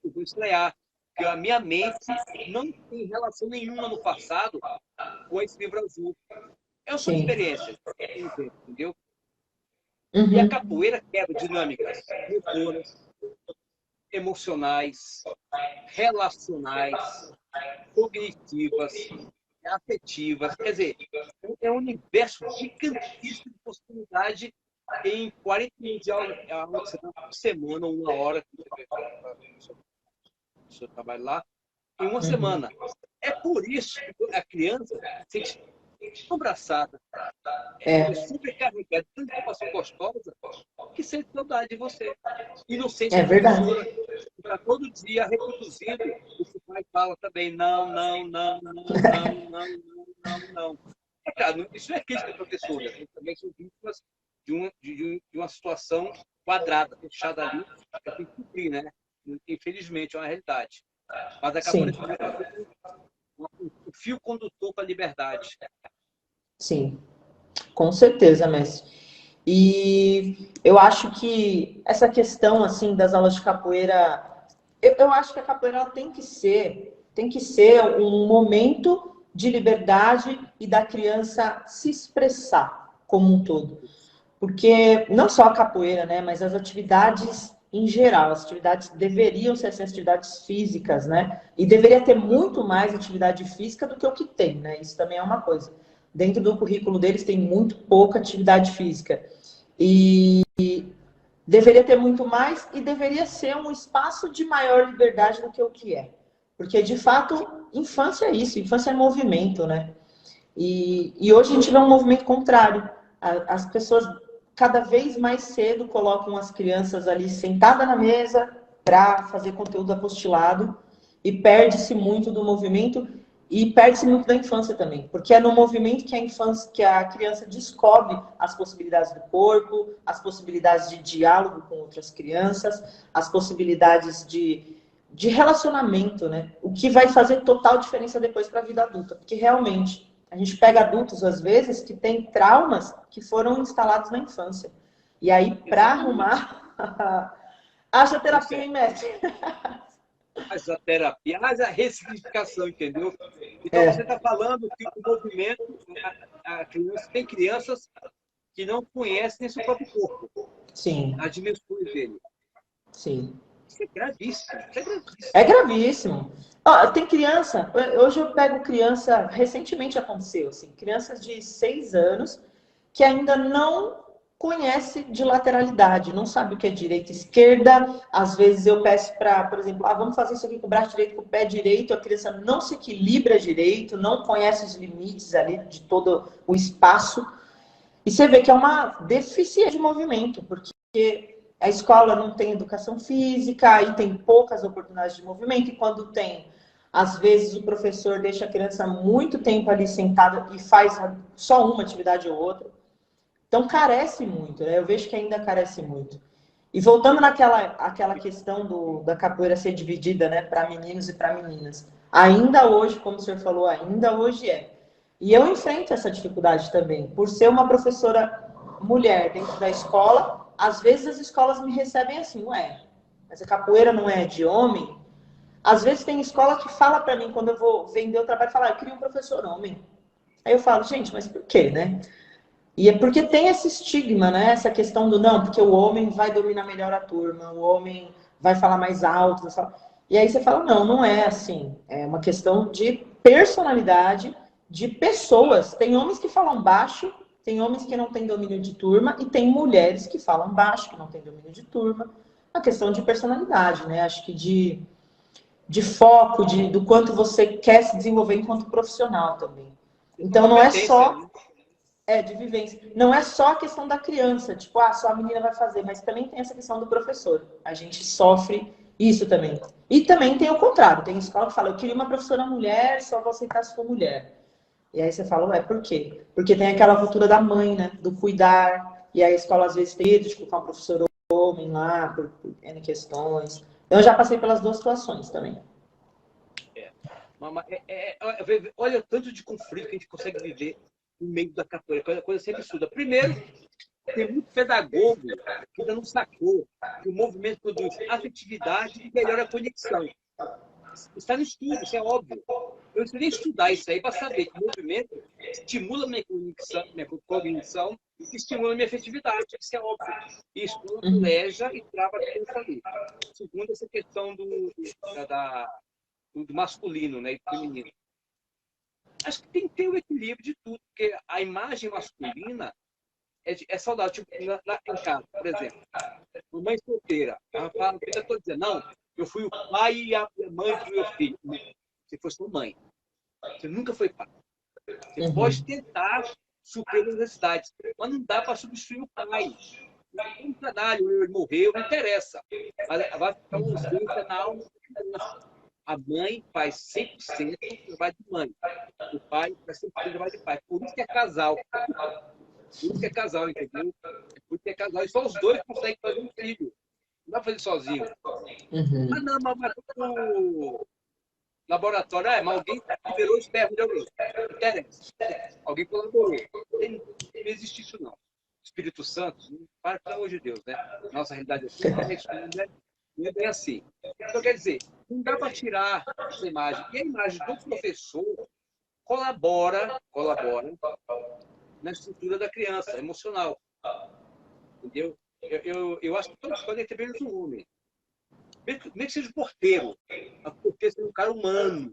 Eu vou estranhar, porque a minha mente não tem relação nenhuma no passado com esse livro azul. É só Sim. experiência, entendeu? E a Uhum. capoeira quebra dinâmicas motoras, emocionais, relacionais, cognitivas, afetivas. Quer dizer, é um universo gigantesco de possibilidade em 40 minutos de aula por semana, 1 hora, que o seu trabalho lá, em uma Uhum. semana. É por isso que a criança se sente abraçada, é É, super carregada, tanta informação gostosa, que sente saudade de você. E não sente é a verdade. professora, que está todo dia reproduzindo o que o pai fala também. Não, não, não, não, não, não, não, não, não. É claro, isso não é crítica à professora. Eles também são vítimas de uma situação quadrada, fechada ali, que tem que cumprir, né? Infelizmente, é uma realidade. Mas a Sim. capoeira também tem uma fio condutor para a liberdade. Sim, com certeza, mestre. E eu acho que essa questão assim das aulas de capoeira, eu acho que a capoeira ela tem que ser um momento de liberdade e da criança se expressar como um todo. Porque não só a capoeira, né, mas as atividades em geral, as atividades deveriam ser assim, atividades físicas, né? E deveria ter muito mais atividade física do que o que tem, né? Isso também é uma coisa. Dentro do currículo deles tem muito pouca atividade física. E deveria ter muito mais e deveria ser um espaço de maior liberdade do que o que é. Porque, de fato, infância é isso, infância é movimento, né? E hoje a gente vê um movimento contrário. As pessoas cada vez mais cedo colocam as crianças ali sentadas na mesa para fazer conteúdo apostilado e perde-se muito do movimento e perde-se muito da infância também, porque é no movimento que a infância, que a criança descobre as possibilidades do corpo, as possibilidades de diálogo com outras crianças, as possibilidades de relacionamento, né? O que vai fazer total diferença depois para a vida adulta, porque realmente a gente pega adultos, às vezes, que têm traumas que foram instalados na infância. E aí, para arrumar, haja terapia em médico. Mas a terapia, mas a ressignificação, entendeu? Então, você É, está falando que o movimento, a criança, tem crianças que não conhecem seu próprio corpo, sim, as dimensões dele. sim. Isso é gravíssimo, isso é gravíssimo. É gravíssimo. Ó, tem criança, hoje eu pego criança, recentemente aconteceu, assim, crianças de 6 anos que ainda não conhece de lateralidade, não sabe o que é direita e esquerda. Às vezes eu peço para, por exemplo, vamos fazer isso aqui com o braço direito, com o pé direito, a criança não se equilibra direito, não conhece os limites ali de todo o espaço. E você vê que é uma deficiência de movimento, porque a escola não tem educação física, e tem poucas oportunidades de movimento, e quando tem, às vezes o professor deixa a criança muito tempo ali sentada e faz só uma atividade ou outra. Então carece muito, né? Eu vejo que ainda carece muito. E voltando aquela questão da capoeira ser dividida, né, para meninos e para meninas. Ainda hoje, como o senhor falou, ainda hoje é. E eu enfrento essa dificuldade também. Por ser uma professora mulher dentro da escola, às vezes as escolas me recebem assim, ué, mas a capoeira não é de homem? Às vezes tem escola que fala para mim, quando eu vou vender o trabalho, fala, eu queria um professor homem. Aí eu falo, gente, mas por quê, né? E é porque tem esse estigma, né? Essa questão do não, porque o homem vai dominar melhor a turma, o homem vai falar mais alto. E aí você fala, não, não é assim. É uma questão de personalidade, de pessoas. Tem homens que falam baixo, tem homens que não têm domínio de turma, e tem mulheres que falam baixo, que não têm domínio de turma. A questão de personalidade, né? Acho que de foco, do quanto você quer se desenvolver enquanto profissional também. Então não é Competência, só né? de vivência. Não é só a questão da criança, tipo, só a menina vai fazer, mas também tem essa questão do professor. A gente sofre isso também. E também tem o contrário, tem escola que fala, eu queria uma professora mulher, só vou aceitar se for mulher. E aí você fala, ué, por quê? Porque tem aquela cultura da mãe, né, do cuidar, e aí a escola às vezes tem medo de colocar um professor homem lá, por N questões. Eu já passei pelas duas situações também. Olha o tanto de conflito que a gente consegue viver no meio da capoeira, coisa sempre absurda. Primeiro, tem muito pedagogo que ainda não sacou que o movimento produz afetividade e melhora a conexão. Está no estudo, isso é óbvio. Eu não nem estudar isso aí para saber que o movimento estimula minha cognição e estimula minha afetividade. Isso é óbvio. E isso planeja e trava a criança ali. Segundo, essa questão do masculino, né, e do feminino. Acho que tem que ter o equilíbrio de tudo, porque a imagem masculina é saudável. Tipo, em casa, por exemplo, uma mãe solteira, ela fala, eu estou dizendo, não, eu fui o pai e a mãe do meu filho. Não, você foi sua mãe. Você nunca foi pai. Você pode tentar suprir as necessidades, mas não dá para substituir o pai. Um trabalho, ele morreu, não interessa. Mas vai ficar uma ausência na alma da criança. A mãe faz 100% do trabalho de mãe. O pai faz 100% do trabalho de pai. Por isso que é casal. Por isso que é casal, entendeu? Por isso que é casal. E só os dois conseguem fazer um filho. Não dá para fazer sozinho. Uhum. Ah, não, mas laboratório, mas alguém liberou o esperma de alguém. Não interessa. Alguém colaborou. Não existe isso, não. Espírito Santo, para pelo amor de Deus, né? Nossa realidade aqui não é bem assim. Então, quer dizer, não dá para tirar essa imagem. E a imagem do professor colabora na estrutura da criança, emocional. Entendeu? Eu acho que todos podem ter menos um homem. Mesmo que seja o porteiro. O porteiro seja um cara humano.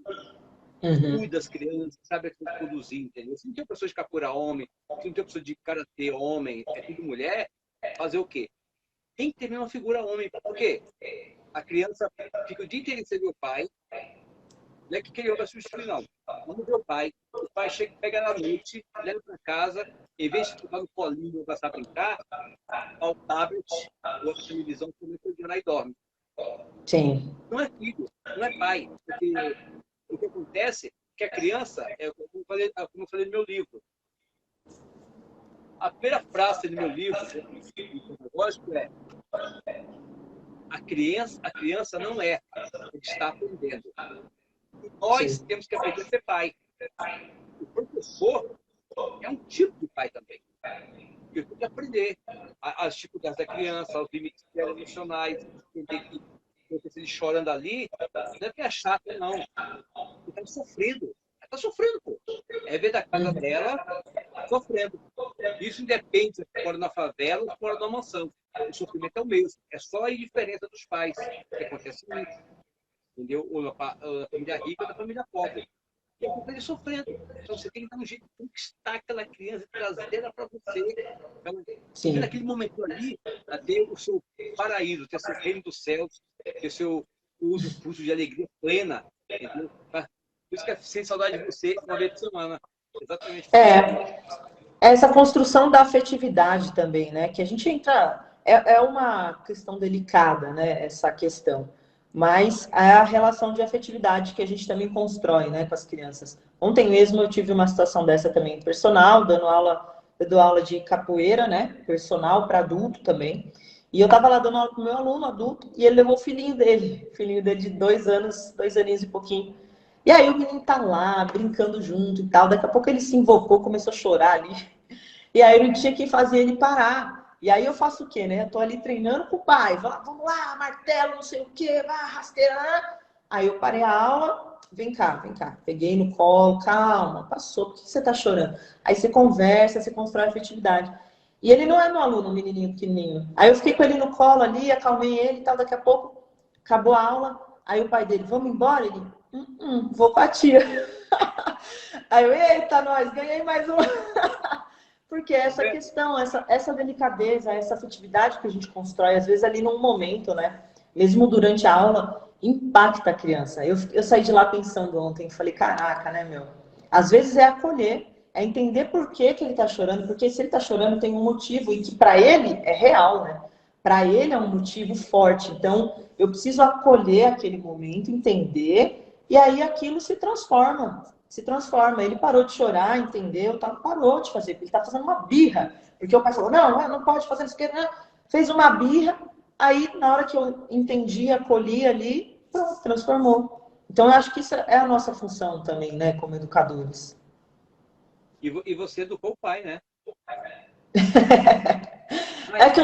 Cuida das crianças, sabe conduzir, entendeu? Se não tem pessoa de capoeira homem, se não tem pessoa de karatê homem, é tudo mulher, fazer o quê? Tem que ter mesmo uma figura homem. Por quê? A criança fica o dia inteiro sem ver o pai, não é que ele vai substituir, não. Vamos ver o pai chega, pega na noite, leva para casa, em vez de ficar no colinho ou passar a brincar, ao tablet ou a televisão, começa a jogar e dorme. Sim. Não é filho, não é pai. Porque o que acontece é que a criança, como eu falei no meu livro, a primeira frase do meu livro, lógico, é a criança não é, ele está aprendendo. E nós temos que aprender a ser pai. O professor é um tipo de pai também. Eu tenho que aprender as dificuldades da criança, os limites emocionais, entender que ele chorando ali, não é que é chato, não. Ele está sofrendo. Ela está sofrendo, pô. É ver da casa dela sofrendo. Isso independe se mora na favela ou se mora numa mansão. O sofrimento é o mesmo. É só a indiferença dos pais que acontece isso. Entendeu? Ou na família rica ou na família pobre. E a culpa é sofrendo. Então você tem que dar um jeito de conquistar aquela criança e trazer ela para você. Porque naquele momento ali, ter o seu paraíso, ter seu reino dos céus, ter seu uso pulso de alegria plena. Entendeu? Por isso que é sem saudade de você uma vez por semana. Exatamente. Essa construção da afetividade também, né? Que a gente entra. É uma questão delicada, né? Essa questão. Mas é a relação de afetividade que a gente também constrói, né, com as crianças. Ontem mesmo eu tive uma situação dessa também, personal, eu dou aula de capoeira, né? Personal para adulto também. E eu estava lá dando aula para o meu aluno adulto e ele levou o filhinho dele de 2 anos, 2 aninhos e pouquinho. E aí o menino tá lá, brincando junto e tal. Daqui a pouco ele se invocou, começou a chorar ali. E aí eu não tinha quem fazer ele parar. E aí eu faço o quê, né? Eu tô ali treinando com o pai. Vamos lá, martelo, não sei o quê, vai, rasteira. Aí eu parei a aula, vem cá. Peguei no colo, calma, passou, por que você tá chorando? Aí você conversa, você constrói afetividade. E ele não é meu aluno, um menininho pequenininho. Aí eu fiquei com ele no colo ali, acalmei ele e tal. Daqui a pouco, acabou a aula. Aí o pai dele, vamos embora? Ele, vou com a tia. Aí eu, eita, nós, ganhei mais um. Porque essa questão, essa delicadeza, essa afetividade que a gente constrói, às vezes ali num momento, né? Mesmo durante a aula, impacta a criança. Eu saí de lá pensando ontem, falei, caraca, né, meu? Às vezes é acolher, é entender por que ele tá chorando, porque se ele tá chorando tem um motivo, e que para ele é real, né? Para ele é um motivo forte. Então, eu preciso acolher aquele momento, entender, e aí aquilo se transforma. Ele parou de chorar, entendeu? Parou de fazer, porque ele tá fazendo uma birra. Porque o pai falou, não pode fazer isso, não. Fez uma birra, aí na hora que eu entendi, acolhi ali, pronto, transformou. Então eu acho que isso é a nossa função também, né, como educadores. E você educou o pai, né?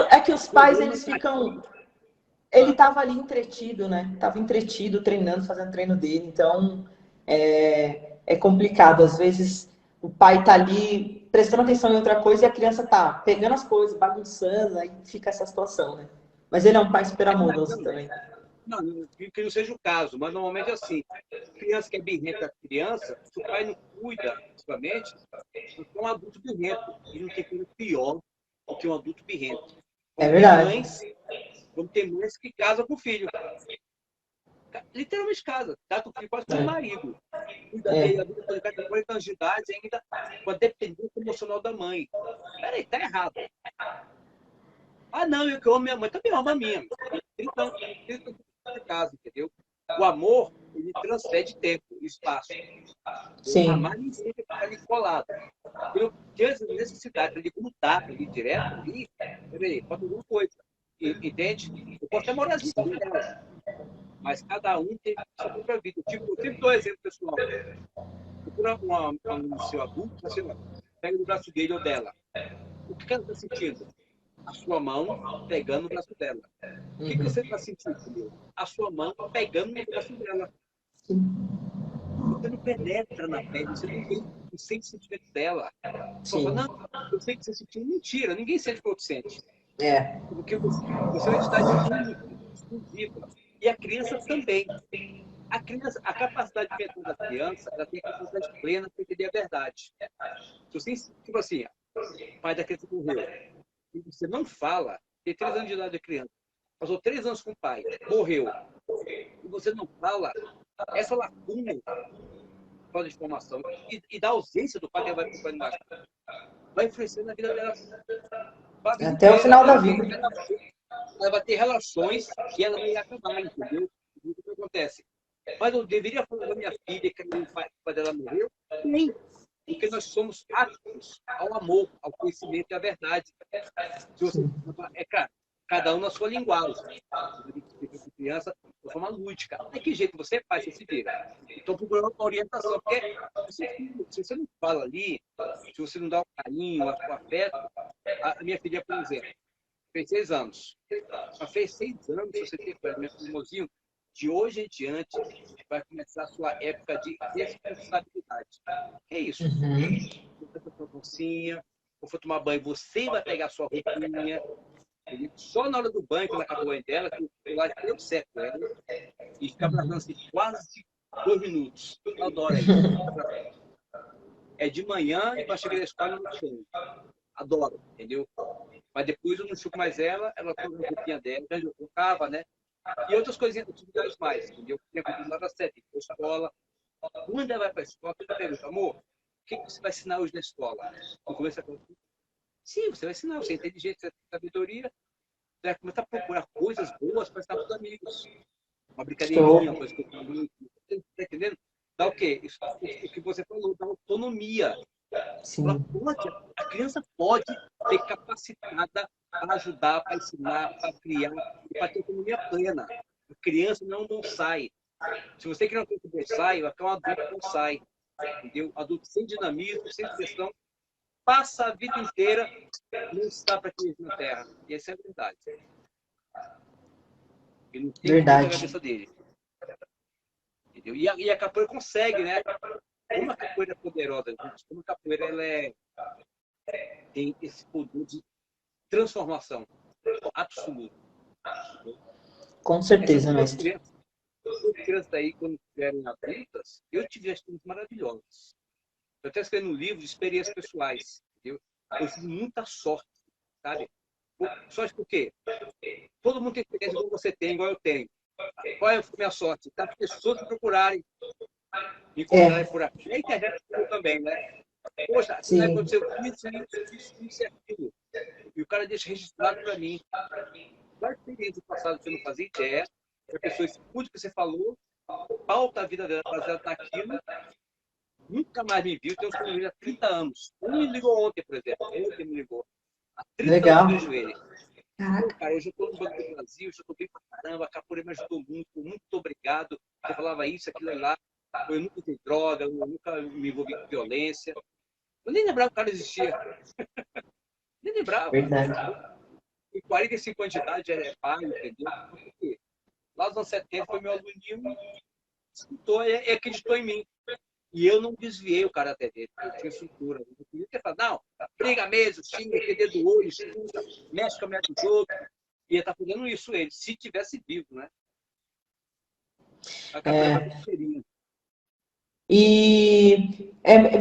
É que os pais, eles ficam... Ele estava ali entretido, né? Estava entretido, treinando, fazendo treino dele. Então, é complicado. Às vezes, o pai tá ali prestando atenção em outra coisa e a criança tá pegando as coisas, bagunçando, aí fica essa situação, né? Mas ele é um pai super amoroso também. Não, que não seja o caso, mas normalmente é assim. Criança que é birrenta criança, se o pai não cuida, principalmente, é um adulto birrento. E não tem coisa pior do que um adulto birrento. É verdade. Vamos ter mães que casam com o filho. Literalmente casa. Tá com o filho quase com o marido. Cuida dele, a vida toda, 40 anos de idade, ainda com a dependência emocional da mãe. Peraí, tá errado. Ah, não, eu que amo minha mãe, também amo a minha. Então, de casa, entendeu? O amor, ele transcende tempo e espaço. Sim. Amar nem sempre fica ali colado. Eu tinha essa necessidade de grudar ali direto, peraí, falta alguma coisa. Entende? Eu posso até morar assim com ela. mas cada um tem sua própria vida. Tipo, eu sempre dou um exemplo, pessoal. Procura um aluno no seu adulto, você pega no braço dele ou dela. O que ela está sentindo? A sua mão pegando no braço dela. O que você está sentindo, meu? A sua mão pegando no braço dela. Você não penetra na pele, você não vê o sentimento dela. Você fala, não, eu sei que você sentiu. Mentira, ninguém sente o que você sente. Porque você é uma entidade única, exclusiva. E a criança também. A capacidade mental da criança, ela tem a capacidade plena para entender a verdade. Se você, tipo assim, o pai da criança morreu, e você não fala, tem 3 anos de idade de criança, passou 3 anos com o pai, morreu, e você não fala, essa lacuna de informação e da ausência do pai que ela vai procurar embaixo, vai influenciar na vida dela. Até o final da vida. Ela vai ter relações e ela vai acabar, entendeu? O que acontece? Mas eu deveria falar da minha filha que o pai dela morreu? Sim. Porque nós somos aptos ao amor, ao conhecimento e à verdade. Se você, cara, cada um na sua linguagem. Criança de forma lúdica. De que jeito você faz, você se vira. Então, procurando uma orientação. Porque se você não fala ali, se você não dá um carinho, um afeto, a minha filha, por exemplo, fez 6 anos. Ela fez 6 anos, se você tem meu irmãozinho, de hoje em diante, vai começar a sua época de responsabilidade. É isso. Você vai tomar bolsinha, ou for tomar banho, você vai pegar a sua roupinha. Só na hora do banho, quando acabou o banho dela, que eu lá deu certo ela, e fica abraçando assim, quase 2 minutos. Eu adoro isso. É de manhã e para chegar na escola no chão. Adoro, entendeu? Mas depois eu não chupo mais ela põe a roupinha dela, eu trocava, né? E outras coisinhas, atividades mais, entendeu? Tem a coisa da 7, a escola. Quando ela vai para a escola, eu pergunto, amor, o que você vai ensinar hoje na escola? No começo ela falou, sim, você vai ensinar, você é inteligente, você tem sabedoria, você vai começar a procurar coisas boas para estar com os amigos. Uma brincadeirinha, uma coisa que eu tenho, tá entendendo? Dá o quê? Isso, o que você falou, dá autonomia. A criança pode ser capacitada para ajudar, para ensinar, para criar, para ter autonomia plena. A criança não é um bonsai. Se você criar um bonsai, vai ficar um adulto bonsai. Entendeu? Adulto sem dinamismo, sem expressão, passa a vida inteira não está para crescer na Terra. E essa é a verdade. Ele não tem verdade. Na cabeça dele. Entendeu? E a capoeira consegue, né? Como a capoeira é poderosa, gente, como a capoeira tem esse poder de transformação absoluta. Com certeza, mestre. Essas crianças aí, quando estiverem adultas, eu tive experiências maravilhosas. Eu até escrevi no livro de experiências pessoais. Entendeu? Eu tive muita sorte, sabe? Sorte por quê? Todo mundo tem experiência igual você tem, igual eu tenho. Qual é a minha sorte? Tá? As pessoas me procurarem, me encontrarem por aqui. A internet também, né? Poxa, aconteceu isso e aquilo. E o cara deixa registrado para mim. Qual a experiência passada que você não fazia ideia? Que a pessoa escuta o que você falou, pauta a vida dela baseada naquilo, nunca mais me viu, tem uns que há 30 anos. Um me ligou ontem, por exemplo. Ontem me ligou. Há 30 anos eu vejo ele. Cara, eu já estou no Banco do Brasil, já estou bem pra caramba, a capoeira me ajudou muito obrigado. Você falava isso, aquilo lá. Eu nunca usei droga, eu nunca me envolvi com violência. Eu nem lembrava que o cara existia. Nem lembrava. Verdade. Em 45 anos de idade, é pai, entendeu? Porque lá nos anos 70 foi meu aluninho, escutou e acreditou em mim. E eu não desviei o karatê dele, eu tinha estrutura. Eu queria ter falado, não, briga mesmo, xinga, perder do olho, xinga, mexe com a mulher do jogo. Ia estar fazendo isso ele, se tivesse vivo, né? A capoeira seria. E,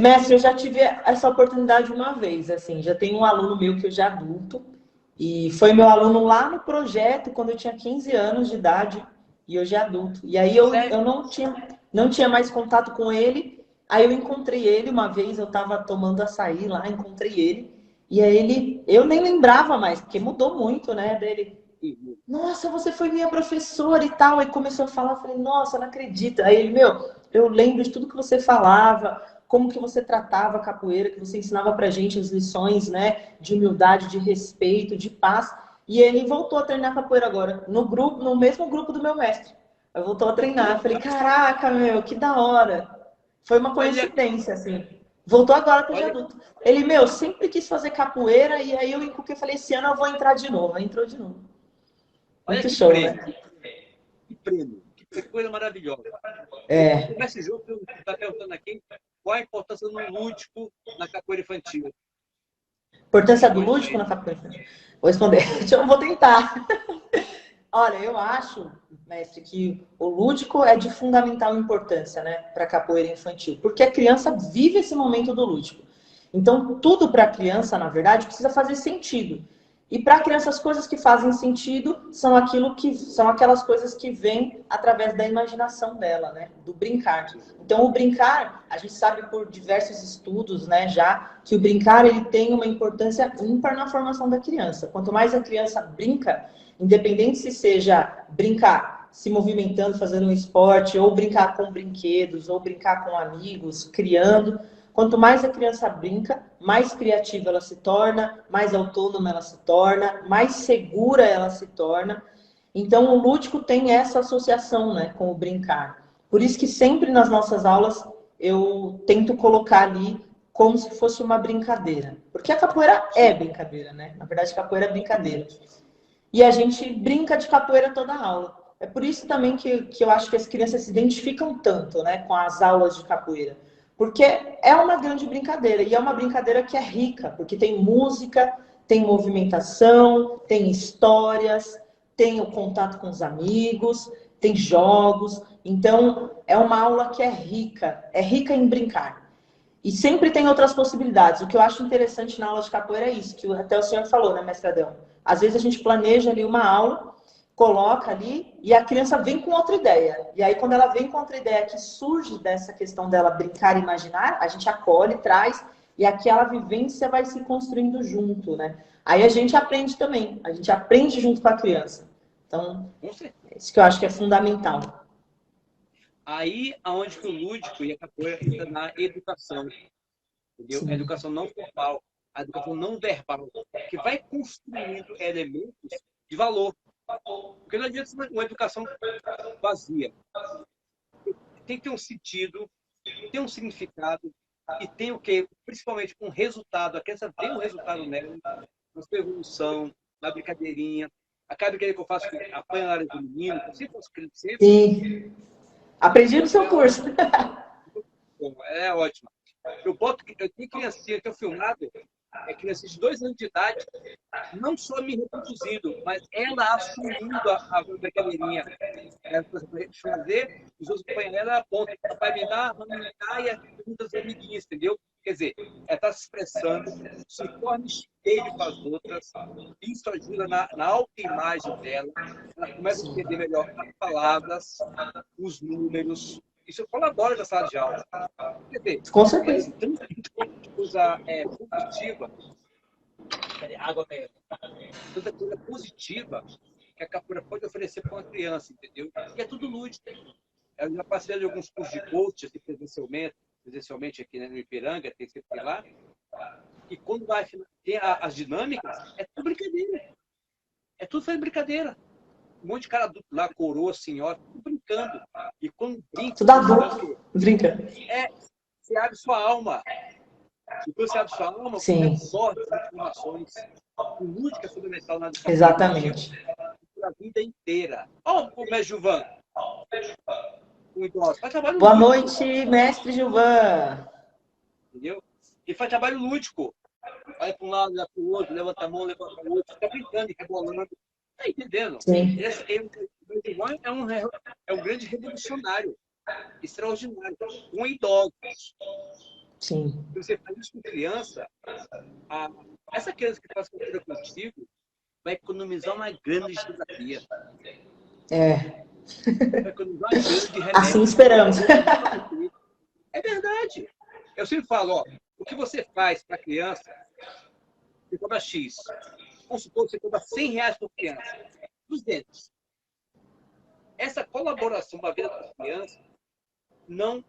mestre, eu já tive essa oportunidade uma vez, assim, já tem um aluno meu que hoje é adulto, e foi meu aluno lá no projeto, quando eu tinha 15 anos de idade, e hoje é adulto. E aí eu não tinha mais contato com ele, aí eu encontrei ele uma vez, eu estava tomando açaí lá, encontrei ele, e aí eu nem lembrava mais, porque mudou muito, né, dele. Nossa, você foi minha professora e tal. Aí começou a falar, eu falei, nossa, não acredito. Aí ele, eu lembro de tudo que você falava, como que você tratava a capoeira, que você ensinava pra gente as lições, né, de humildade, de respeito, de paz. E ele voltou a treinar capoeira agora, no mesmo grupo do meu mestre. Aí voltou a treinar. Eu falei, caraca, meu, que da hora. Foi uma Olha, coincidência, assim. Voltou agora para de olha, adulto. Ele, meu, sempre quis fazer capoeira e aí eu encuquei e falei, esse ano eu vou entrar de novo. Aí entrou de novo. olha Muito que show, prêmio, né? que prêmio, que coisa maravilhosa. É. Nesse jogo, eu estava perguntando aqui qual a importância do lúdico na capoeira infantil. Importância do Responde lúdico aí. na capoeira. Vou responder. Eu vou tentar. Olha, eu acho, mestre, que o lúdico é de fundamental importância, né, para a capoeira infantil, porque a criança vive esse momento do lúdico. Então, tudo para a criança, na verdade, precisa fazer sentido. E para a criança, as coisas que fazem sentido são aquelas coisas que vêm através da imaginação dela, né, do brincar. Então, o brincar, a gente sabe por diversos estudos, né, já que o brincar ele tem uma importância ímpar na formação da criança. Quanto mais a criança brinca, independente se seja brincar, se movimentando, fazendo um esporte, ou brincar com brinquedos, ou brincar com amigos, criando. Quanto mais a criança brinca, mais criativa ela se torna, mais autônoma ela se torna, mais segura ela se torna. Então, o lúdico tem essa associação, né, com o brincar. Por isso que sempre nas nossas aulas eu tento colocar ali como se fosse uma brincadeira. Porque a capoeira é brincadeira, né? Na verdade, a capoeira é brincadeira. E a gente brinca de capoeira toda a aula. É por isso também que eu acho que as crianças se identificam tanto, né, com as aulas de capoeira. Porque é uma grande brincadeira, e é uma brincadeira que é rica, porque tem música, tem movimentação, tem histórias, tem o contato com os amigos, tem jogos. Então, é uma aula que é rica em brincar. E sempre tem outras possibilidades. O que eu acho interessante na aula de capoeira é isso, que até o senhor falou, né, mestre Adão? Às vezes a gente planeja ali uma aula, coloca ali, e a criança vem com outra ideia. E aí, quando ela vem com outra ideia que surge dessa questão dela brincar e imaginar, a gente acolhe, traz, e aquela vivência vai se construindo junto, né? Aí a gente aprende também, a gente aprende junto com a criança. Então, é isso que eu acho que é fundamental. Aí aonde que o lúdico e a capoeira entra na educação, entendeu? A Sim. educação não formal, a educação não verbal, que vai construindo elementos de valor. Porque não adianta uma educação vazia. Tem que ter um sentido, tem um significado e tem o quê? Principalmente um resultado. A criança tem um resultado nela, na sua evolução, na brincadeirinha. Aquela brincadeira que eu faço que apanha na área do menino, eu sempre faço sempre. Sim. Aprendi no seu curso. É ótima. Eu tenho criancinha que eu filmado, criança de 2 anos de idade, não só me reproduzindo, mas ela assumindo a brincadeirinha. Ela fazer, os outros companheiros ela apontam, papai me dá, vamos me dar, e pergunta aos amiguinhos, entendeu? Quer dizer, ela está se expressando, se torna espelho para as outras, isso ajuda na autoimagem dela, ela começa a entender melhor as palavras, os números, isso colabora na sala de aula. Quer dizer, Com certeza. tanta coisa positiva, água mesmo, tanta coisa positiva que a capoeira pode oferecer para uma criança, entendeu? E é tudo lúdico. Eu já passei de alguns cursos de coach, assim, presencialmente aqui, né, no Ipiranga, tem sempre lá, e quando vai ter as dinâmicas, é tudo brincadeira. É tudo fazendo brincadeira. Um monte de cara adulto lá, coroa, senhora, tudo brincando. E quando brinca, Tudo adulto. Brinca. você abre sua alma. E quando você abre sua alma, você Sim. absorve as informações. O lúdico é fundamental na educação Exatamente. para a vida inteira. Ó, o mestre Gilvan, o idoso, faz trabalho Boa lúdico, noite, mestre Gilvan. entendeu? E faz trabalho lúdico. Vai para um lado, vai para o outro, levanta a mão, levanta o outro, fica brincando e rebolando. Tá entendendo? Sim. O Gilvan é um grande revolucionário, extraordinário, com idosos. Sim. Se você faz isso com criança, essa criança que faz cultura contigo vai economizar uma grana de terapia. É. Vai economizar uma grana de remédio. Assim esperamos. É verdade. Eu sempre falo, ó, o que você faz para a criança, você cobra X. Vamos supor que você cobra R$ 100 por criança. 200. Essa colaboração com a vida da criança não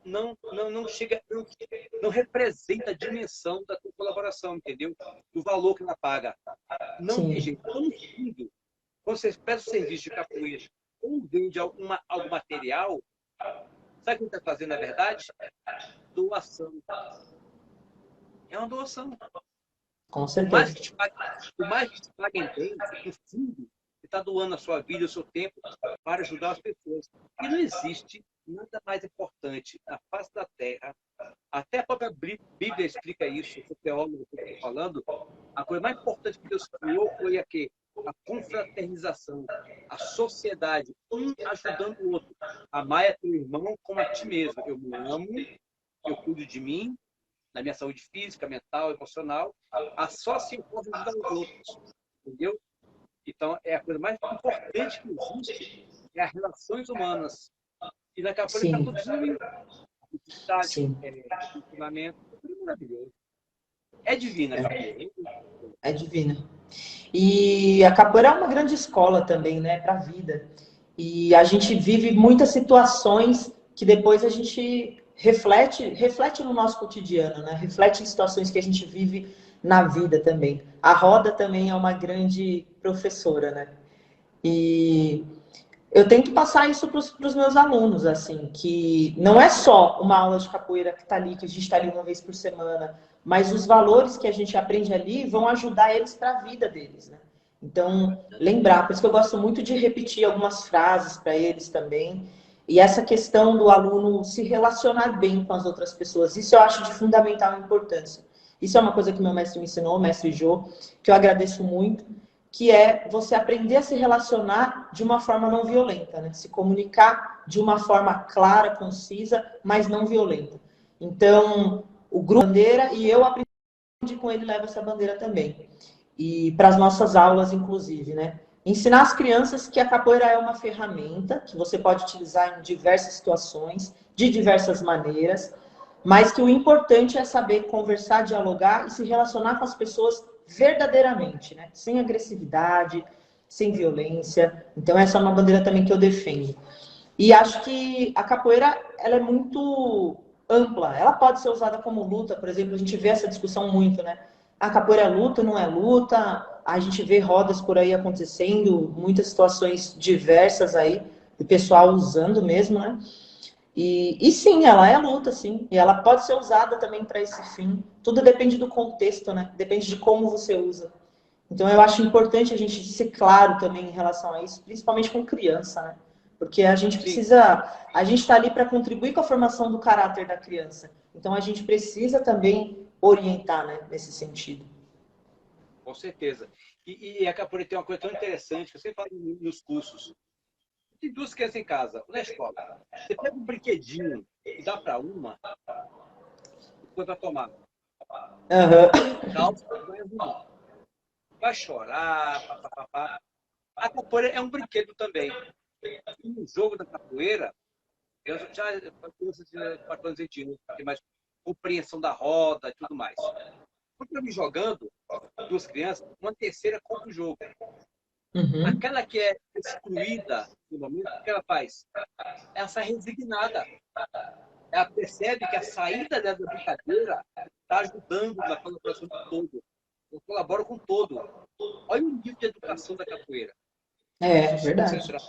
chega, não representa a dimensão da tua colaboração, entendeu? Do valor que ela paga. Não Sim. tem jeito. Então, no fundo, quando você pede o serviço de capoeira, ou vende algo material, sabe o que ele está fazendo, na verdade? Doação. É uma doação. Com Por certeza. mais que te paguem bem, no fundo, você está doando a sua vida, o seu tempo para ajudar as pessoas. E não existe nada mais importante na face da Terra. Até a própria Bíblia explica isso. Eu sou teólogo, que estou falando. A coisa mais importante que Deus criou foi a confraternização, a sociedade, um ajudando o outro. Amar a teu irmão como a ti mesmo. Eu me amo, eu cuido de mim, na minha saúde física, mental, emocional, só se eu posso ajudar os outros. Entendeu? Então, é a coisa mais importante que existe, é as relações humanas. E na capoeira está Sim, tudo desenvolvido. Atividade, sim. funcionamento, é tudo maravilhoso. É divina a capoeira. É divina. E a capoeira é uma grande escola também, né, para a vida. E a gente vive muitas situações que depois a gente reflete no nosso cotidiano, né? Reflete em situações que a gente vive na vida também. A roda também é uma grande professora, né? E eu tento passar isso para os meus alunos, assim, que não é só uma aula de capoeira que está ali, que a gente está ali uma vez por semana, mas os valores que a gente aprende ali vão ajudar eles para a vida deles, né? Então, lembrar, por isso que eu gosto muito de repetir algumas frases para eles também. E essa questão do aluno se relacionar bem com as outras pessoas, isso eu acho de fundamental importância. Isso é uma coisa que meu mestre me ensinou, o mestre Jô, que eu agradeço muito, que é você aprender a se relacionar de uma forma não violenta, né? Se comunicar de uma forma clara, concisa, mas não violenta. Então, o grupo bandeira, e eu aprendi com ele, leva essa bandeira também. E para as nossas aulas, inclusive, né? Ensinar as crianças que a capoeira é uma ferramenta que você pode utilizar em diversas situações, de diversas maneiras, mas que o importante é saber conversar, dialogar e se relacionar com as pessoas verdadeiramente, né? Sem agressividade, sem violência. Então essa é uma bandeira também que eu defendo. E acho que a capoeira ela é muito ampla. Ela pode ser usada como luta, por exemplo, a gente vê essa discussão muito, né? A capoeira é luta, não é luta? A gente vê rodas por aí acontecendo, muitas situações diversas aí, o pessoal usando mesmo, né? E sim, ela é luta, sim. E ela pode ser usada também para esse fim. Tudo depende do contexto, né? Depende de como você usa. Então, eu acho importante a gente ser claro também em relação a isso, principalmente com criança, né? Porque a gente Sim, precisa, a gente está ali para contribuir com a formação do caráter da criança. Então, a gente precisa também orientar, né, nesse sentido. com certeza. E a capoeira tem uma coisa tão interessante, que eu sempre falo nos cursos. Tem duas crianças em casa, ou na escola. Você pega um brinquedinho e dá para uma, depois vai tomar. Uhum. Calça, vai arrumar. Vai chorar, papapá. A capoeira é um brinquedo também. E no jogo da capoeira, eu já criança de 4 anos tem mais compreensão da roda e tudo mais. Quando eu me jogando, duas crianças, uma terceira compra o jogo. Uhum. Aquela que é excluída no momento, o que ela faz? Ela sai resignada. Ela percebe que a saída dela da brincadeira está ajudando na colaboração do todo. Eu colaboro com o todo. Olha o nível de educação da capoeira. É, Se se verdade. concentrar.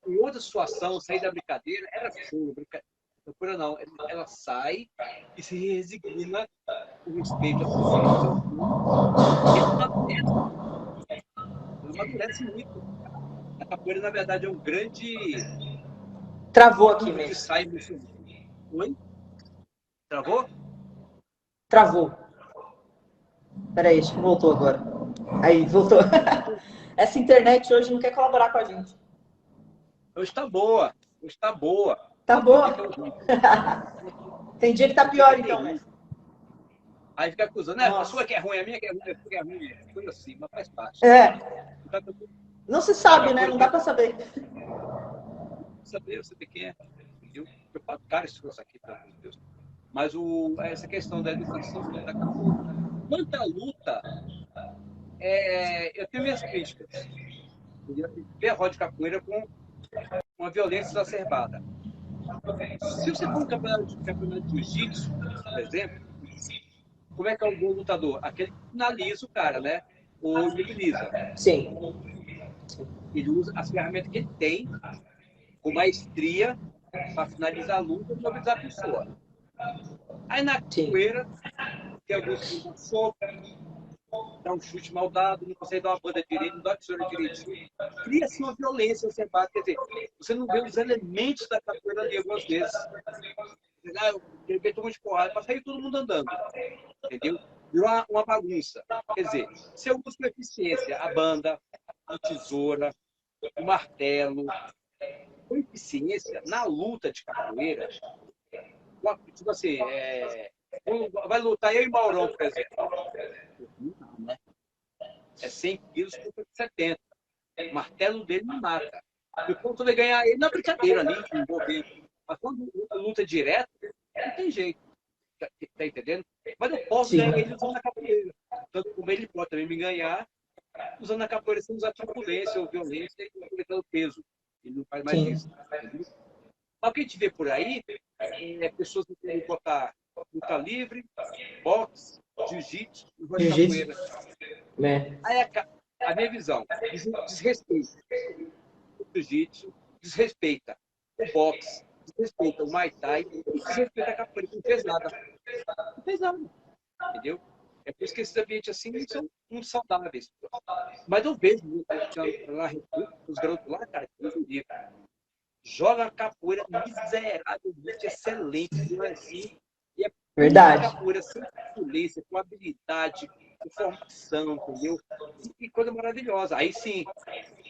Em outra situação, sair da brincadeira era show. A capoeira não. Ela sai e se resigna com respeito a si mesmo, ao seu corpo. E ela amadurece muito. A capoeira, na verdade, é um grande Travou aqui tubo de mesmo. ensaio emocional. Oi? Travou? Travou. Peraí, acho que voltou agora. Aí, voltou. Essa internet hoje não quer colaborar com a gente. Hoje está boa. Hoje está boa. Tá Tem dia que é boa? horrível. Tem dia que tá Tem dia que é pior, então, né? terrível. Aí fica acusando, a sua Nossa. que é ruim, a minha que é ruim, a sua que é ruim. Coisa assim, mas faz parte. É, Então, não se a sabe, né? capoeira Não tem dá pra saber. saber, saber quem é. Entendeu? Eu falo, cara, esse negócio aqui, pelo amor de Deus. Mas essa questão da educação da capoeira. Quanto à luta, eu tenho minhas críticas. Ver a roda de capoeira com uma violência exacerbada. Se você for um campeonato de jiu-jitsu, por exemplo, como é que é o bom lutador? Aquele que finaliza o cara, né? Ou imobiliza. Sim. Ele usa as ferramentas que ele tem, com maestria, para finalizar a luta e mobilizar a pessoa. Aí na Sim. capoeira, tem alguns que dão soco, dá um chute mal dado, não consegue dar uma banda direita, não dá a tesoura direitinho. Cria-se uma violência, você bate, quer dizer, você não vê os elementos da capoeira ali algumas vezes. Eu levei um monte de porrada para sair todo mundo andando, entendeu? Virou uma bagunça. Quer dizer, se eu busco eficiência, a banda, a tesoura, o martelo, com eficiência, na luta de capoeira, tipo assim, vai lutar eu e Maurão, por exemplo. Não, né? É 100 quilos contra 70. O martelo dele me mata. E quando ele ganhar ele, não é brincadeira ali, envolver. Mas quando luta direto, não tem jeito. Tá entendendo? Mas eu posso Sim. ganhar ele usando a capoeira. Tanto como ele pode também me ganhar usando a capoeira sem usar truculência ou violência e completando peso. Ele não faz mais Sim. isso. Entendeu? Mas o que a gente vê por aí é pessoas que querem botar luta livre, boxe, jiu-jitsu e de Jiu-jitsu. capoeira. É. Aí a minha visão, desrespeita o jiu-jitsu, desrespeita o boxe, desrespeita o Muay Thai e desrespeita a capoeira, que não fez nada. Não fez nada, entendeu? É por isso que esses ambientes assim não são muito saudáveis. Mas eu vejo lá os garotos lá, cara, que não dia, cara. Joga capoeira miseravelmente excelente, assim, e é pura Verdade. capoeira, sem violência, com habilidade, com formação, entendeu? E coisa maravilhosa. Aí sim,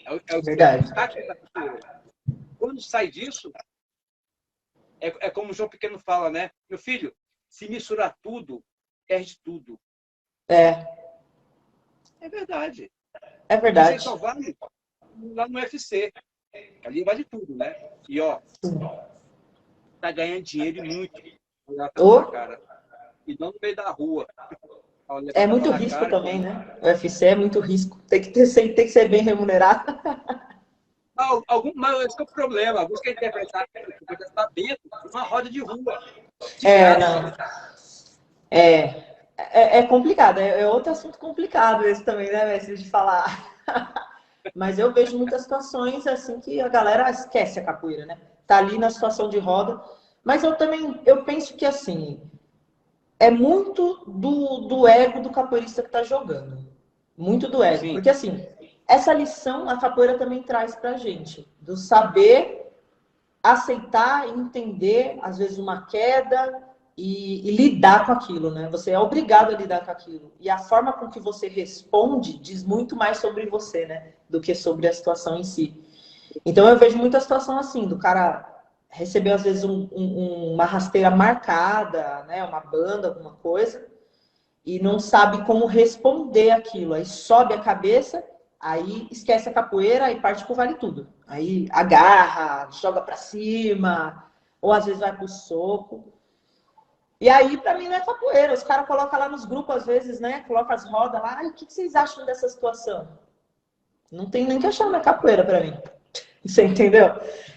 é o Verdade. destaque da capoeira. Quando sai disso, é como o João Pequeno fala, né? Meu filho, se misturar tudo, perde tudo. É. É verdade. É Isso aí verdade. só vale lá no UFC. Ali vale tudo, né? E ó, tá ganhando dinheiro e muito. Olhar tapa na Ou cara. E não no meio da rua. Levar é tapa muito na risco cara. também, né? O UFC é muito risco. Tem que ser bem remunerado. Mas esse é o problema. Alguns querem interpretar está dentro de uma roda de rua. De É, graça. não. É complicado. É outro assunto complicado esse também, né, Messi, de falar. Mas eu vejo muitas situações assim que a galera esquece a capoeira, né? Tá ali na situação de roda. Mas eu penso que assim, é muito do ego do capoeirista que tá jogando. Muito do ego. Sim. Porque assim, essa lição a capoeira também traz pra gente. Do saber aceitar, entender, às vezes, uma queda e lidar com aquilo, né? Você é obrigado a lidar com aquilo. E a forma com que você responde diz muito mais sobre você, né? Do que sobre a situação em si. Então, eu vejo muita situação assim, do cara receber, às vezes, uma rasteira marcada, né? Uma banda, alguma coisa, e não sabe como responder aquilo. Aí sobe a cabeça, aí esquece a capoeira e parte pro vale tudo. Aí agarra, joga pra cima, ou às vezes vai pro soco. E aí, pra mim, não é capoeira. Os caras colocam lá nos grupos, às vezes, né? Colocam as rodas lá. Ai, o que vocês acham dessa situação? Não tem nem que achar na capoeira pra mim. Você entendeu?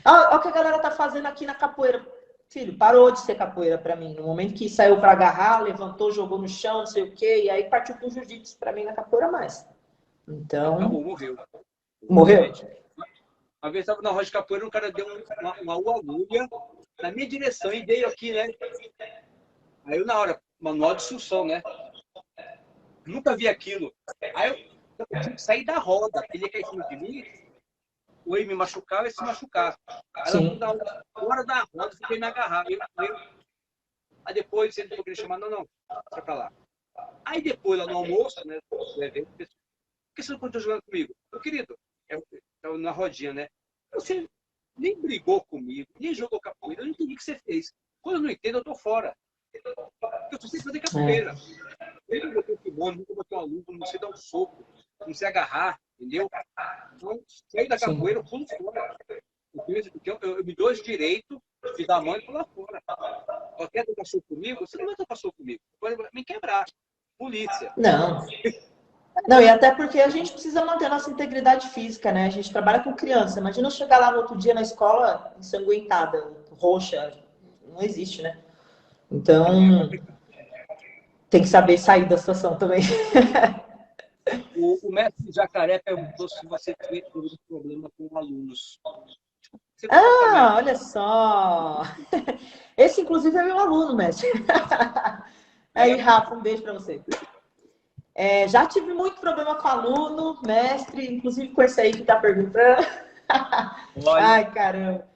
Olha o que a galera tá fazendo aqui na capoeira. Filho, parou de ser capoeira pra mim. No momento que saiu pra agarrar, levantou, jogou no chão, não sei o quê, e aí partiu pro jiu-jitsu. Pra mim, na capoeira mais. Então, Acabou, morreu. morreu. Uma vez estava na roda de capoeira, um cara deu uma agulha na minha direção e veio aqui, né? Aí eu, na hora, manual de instrução, né? Nunca vi aquilo. Aí eu tive que sair da roda. Ele ia cair em cima de mim, ou ele me machucar, ou ele se machucar. Aí ela Sim. falou, fora da roda, fiquei me agarrar. Aí depois ele falou que ele chamar, não, sai pra lá. Aí depois, lá no almoço, né? Do evento, por que você não continua jogando comigo? Meu querido, eu na rodinha, né? Você nem brigou comigo, nem jogou capoeira, eu não entendi o que você fez. Quando eu não entendo, eu tô fora. Eu só sei fazer capoeira. Eu não botei um kimono, nunca botei uma luva, não sei dar um soco, não sei agarrar, entendeu? Então, sair da Sim. capoeira, eu pulo fora. Eu me dou esse direito de dar a mão e pular fora. Quer tocar soco comigo? Você não vai tocar soco comigo. Vai me quebrar. Polícia. Não. Não, e até porque a gente precisa manter a nossa integridade física, né? A gente trabalha com criança. Imagina eu chegar lá no outro dia na escola ensanguentada, roxa. Não existe, né? Não, é Então, complicado. tem que saber sair da situação também. O mestre Jacaré perguntou se você teve problema com alunos. Olha só! Esse, inclusive, é meu aluno, mestre. Aí, Rafa, um beijo para você. Já tive muito problema com aluno, mestre, inclusive com esse aí que está perguntando. Ai, caramba.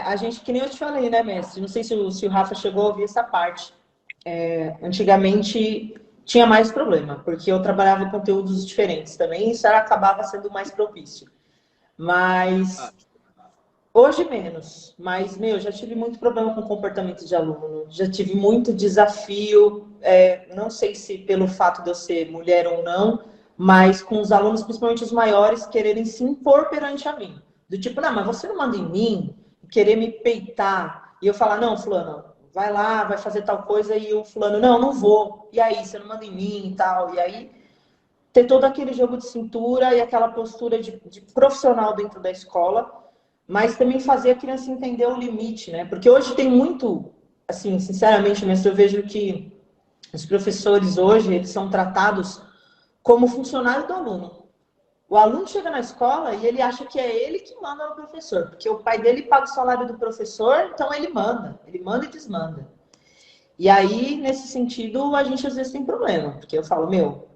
A gente, que nem eu te falei, né, mestre? Não sei se o Rafa chegou a ouvir essa parte. Antigamente tinha mais problema, porque eu trabalhava conteúdos diferentes também, e isso acabava sendo mais propício. Mas hoje menos. Mas, já tive muito problema com comportamento de aluno, já tive muito desafio, não sei se pelo fato de eu ser mulher ou não, mas com os alunos, principalmente os maiores, quererem se impor perante a mim. Do tipo, não, mas você não manda em mim, querer me peitar. E eu falar, não, fulano, vai lá, vai fazer tal coisa, e o fulano, não vou. E aí, você não manda em mim e tal. E aí, ter todo aquele jogo de cintura e aquela postura de profissional dentro da escola, mas também fazer a criança entender o limite, né? Porque hoje tem muito, assim, sinceramente, mas eu vejo que os professores hoje, eles são tratados como funcionário do aluno. O aluno chega na escola e ele acha que é ele que manda no professor, porque o pai dele paga o salário do professor, então ele manda e desmanda. E aí, nesse sentido, a gente às vezes tem problema, porque eu falo,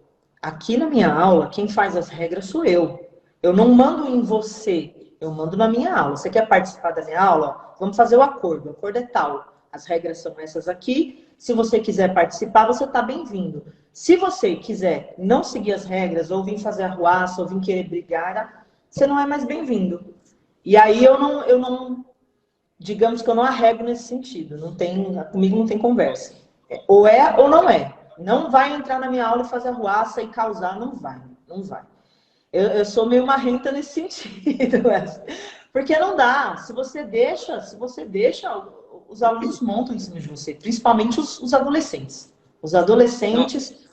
aqui na minha aula, quem faz as regras sou eu. Eu não mando em você, eu mando na minha aula. Você quer participar da minha aula? Vamos fazer o acordo. O acordo é tal. As regras são essas aqui. Se você quiser participar, você está bem-vindo. Se você quiser não seguir as regras, ou vir fazer arruaça, ou vir querer brigar, você não é mais bem-vindo. E aí digamos que eu não arrego nesse sentido. Comigo não tem conversa. Ou é ou não é. Não vai entrar na minha aula e fazer arruaça e causar, não vai. Eu sou meio marrenta nesse sentido, porque não dá. Se você deixa, os alunos montam em cima de você, principalmente os adolescentes. Os adolescentes,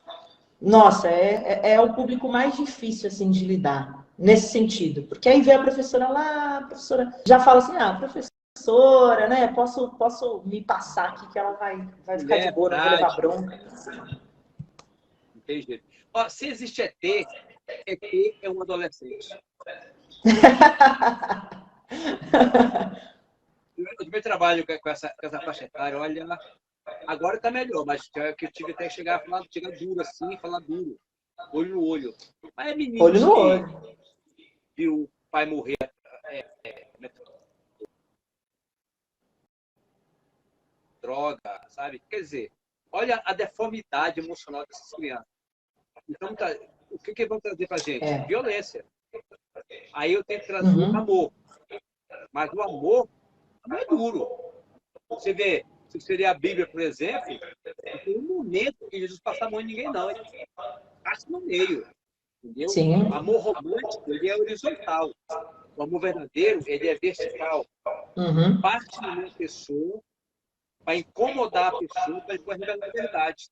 nossa, é o público mais difícil assim de lidar nesse sentido, porque aí vem a professora lá, a professora já fala assim, professora, né? Posso me passar aqui que ela vai ficar de boa, não vou levar bronca. Entendi. Se existe ET é um adolescente. O meu trabalho com essa faixa etária, olha, agora está melhor, mas que eu tive até que chegar duro assim, falar duro, olho no olho. Mas é menino olho no olho. Viu o pai morrer droga, sabe? Quer dizer, olha a deformidade emocional dessas crianças. Então, o que vão trazer para a gente? Violência. Aí eu tenho que trazer amor. Mas o amor não é duro. Você vê, se você ler a Bíblia, por exemplo, não tem um momento que Jesus passa a mão em ninguém, não. Ele passa no meio. Entendeu? Sim. O amor romântico, ele é horizontal. O amor verdadeiro, ele é vertical. Parte de uma pessoa para incomodar a pessoa, para depois revelar a verdade.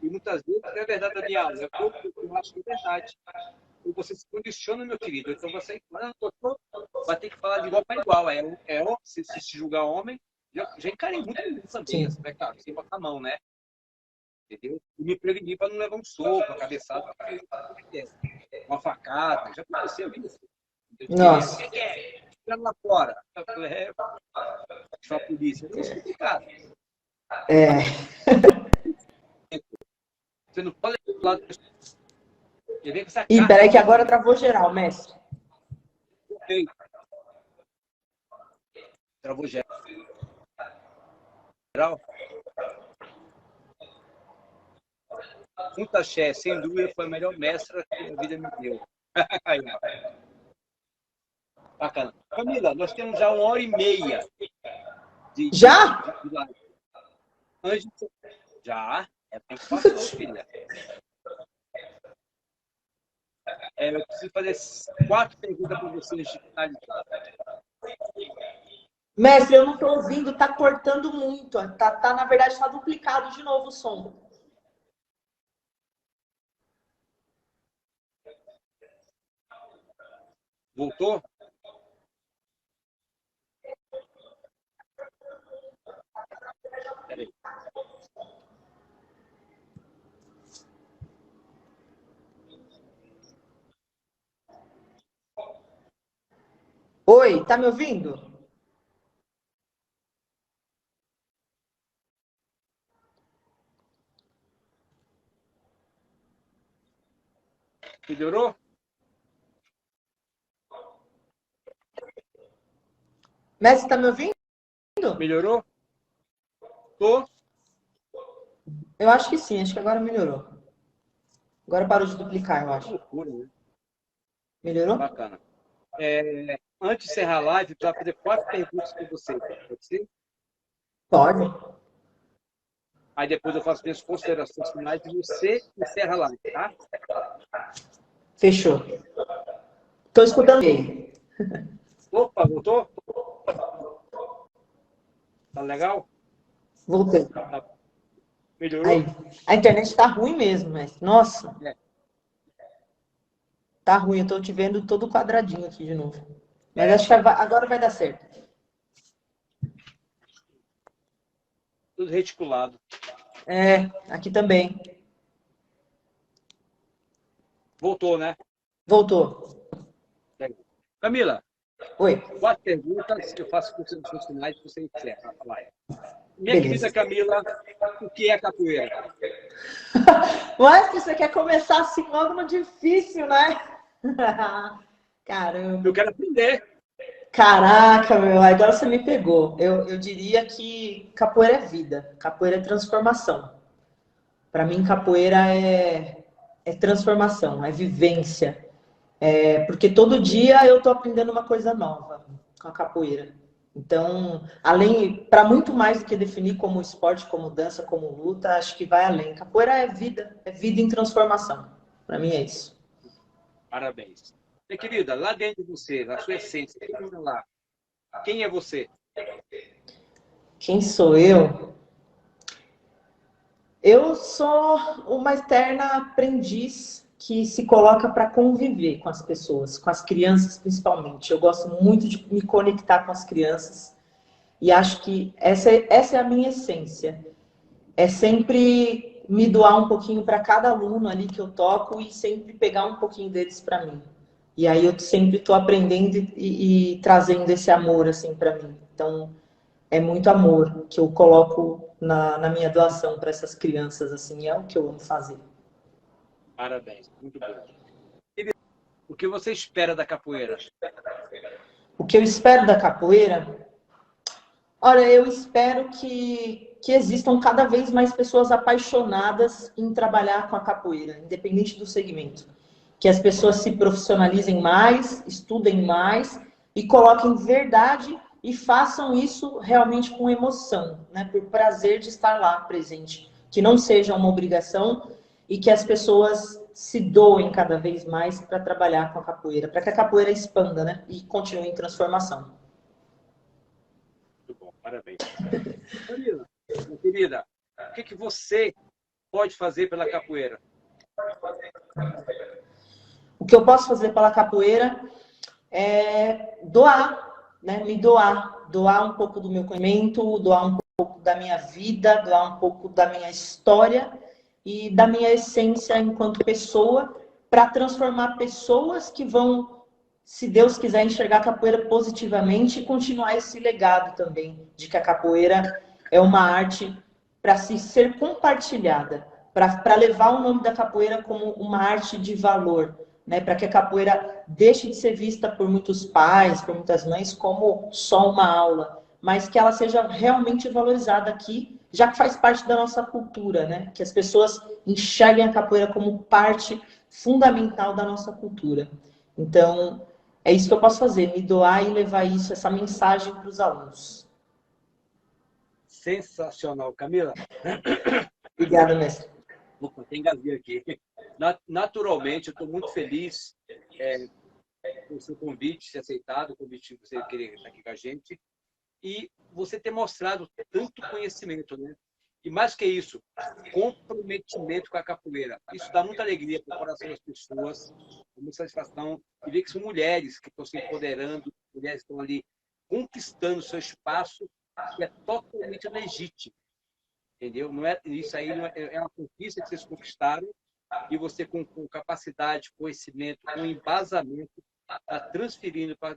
E muitas vezes não é verdade da minha aula, eu acho que é verdade. Ou você se condiciona, meu querido. Então você vai ter que falar de igual para igual. Se julgar homem, já encarei muito também, sem botar a mão, né? Entendeu? E me prevenir para não levar um soco, uma cabeçada, uma facada. Já aconteceu isso. Nossa. O que é? Tirando lá fora. Só a polícia. Isso é complicado. Você não pode falar. Ih, peraí que agora travou geral, mestre. Travou geral. Muito axé, sem dúvida, foi a melhor mestra que a vida me deu. Bacana. Camila, nós temos já 1h30 Já? de live. Já? Tem que passar, filha. Eu preciso fazer 4 perguntas para vocês de finalizar. Mestre, eu não estou ouvindo, tá cortando muito. Na verdade, está duplicado de novo o som. Voltou? Peraí. Oi, tá me ouvindo? Melhorou? Mestre, tá me ouvindo? Melhorou? Tô. Eu acho que sim, acho que agora melhorou. Agora parou de duplicar, eu Que acho. loucura, né? Melhorou? Bacana. Antes de encerrar a live, para fazer 4 perguntas para você. Pode ser? Pode. Aí depois eu faço minhas considerações finais e você encerra a live, tá? Fechou. Tô escutando bem. Opa, voltou? Tá legal? Voltei. Tá. Aí. Melhorou? A internet tá ruim mesmo, mestre. Nossa, É, tá ruim. Eu tô te vendo todo quadradinho aqui de novo. Mas acho que agora vai dar certo. tudo reticulado. É, aqui também. Voltou, né? Voltou. Legal. Camila, Oi. 4 perguntas, eu faço considerações finais e você encerra a live. Minha querida Beleza. Camila, o que é capoeira? Mas você quer começar assim logo no difícil, né? Eu Caramba. quero aprender. Caraca, meu, agora você me pegou. Eu diria que capoeira é vida, capoeira é transformação. Para mim, capoeira é transformação, é vivência. É porque todo dia eu tô aprendendo uma coisa nova com a capoeira. Então, além, para muito mais do que definir como esporte, como dança, como luta, acho que vai além. Capoeira é vida em transformação. Para mim é isso. Parabéns. Minha querida, lá dentro de você, na sua essência, quem mora lá? Quem é você? Quem sou eu? Eu sou uma eterna aprendiz que se coloca para conviver com as pessoas, com as crianças principalmente. Eu gosto muito de me conectar com as crianças e acho que essa é a minha essência. É sempre me doar um pouquinho para cada aluno ali que eu toco e sempre pegar um pouquinho deles para mim. E aí eu sempre estou aprendendo e trazendo esse amor assim para mim. Então é muito amor que eu coloco na minha doação para essas crianças, assim, é o que eu amo fazer. Parabéns, muito bom. O que você espera da capoeira? O que eu espero da capoeira? Olha, eu espero que existam cada vez mais pessoas apaixonadas em trabalhar com a capoeira, independente do segmento. Que as pessoas se profissionalizem mais, estudem mais e coloquem verdade e façam isso realmente com emoção, né? Por prazer de estar lá presente. Que não seja uma obrigação e que as pessoas se doem cada vez mais para trabalhar com a capoeira, para que a capoeira expanda, né? E continue em transformação. Muito bom, parabéns. Camila, minha querida, o que você pode fazer pela capoeira? O que eu posso fazer pela capoeira é doar, né? Me doar. Doar um pouco do meu conhecimento, doar um pouco da minha vida, doar um pouco da minha história e da minha essência enquanto pessoa para transformar pessoas que vão, se Deus quiser, enxergar a capoeira positivamente e continuar esse legado também de que a capoeira é uma arte para se ser compartilhada, para levar o nome da capoeira como uma arte de valor, né? Para que a capoeira deixe de ser vista por muitos pais, por muitas mães, como só uma aula, mas que ela seja realmente valorizada aqui, já que faz parte da nossa cultura, né? Que as pessoas enxerguem a capoeira como parte fundamental da nossa cultura. Então, é isso que eu posso fazer, me doar e levar isso, essa mensagem para os alunos. Sensacional, Camila. Obrigada, mestre. Opa, tem engasguei aqui. Naturalmente, eu estou muito feliz com o seu convite, ser aceitado, o convite de você querer estar aqui com a gente e você ter mostrado tanto conhecimento, né? E mais que isso, comprometimento com a capoeira. Isso dá muita alegria para o coração das pessoas, muita satisfação e ver que são mulheres que estão se empoderando, mulheres que estão ali conquistando seu espaço, que é totalmente legítimo, entendeu? Não é isso aí, não é uma conquista que vocês conquistaram e você com capacidade, conhecimento, com embasamento, está transferindo para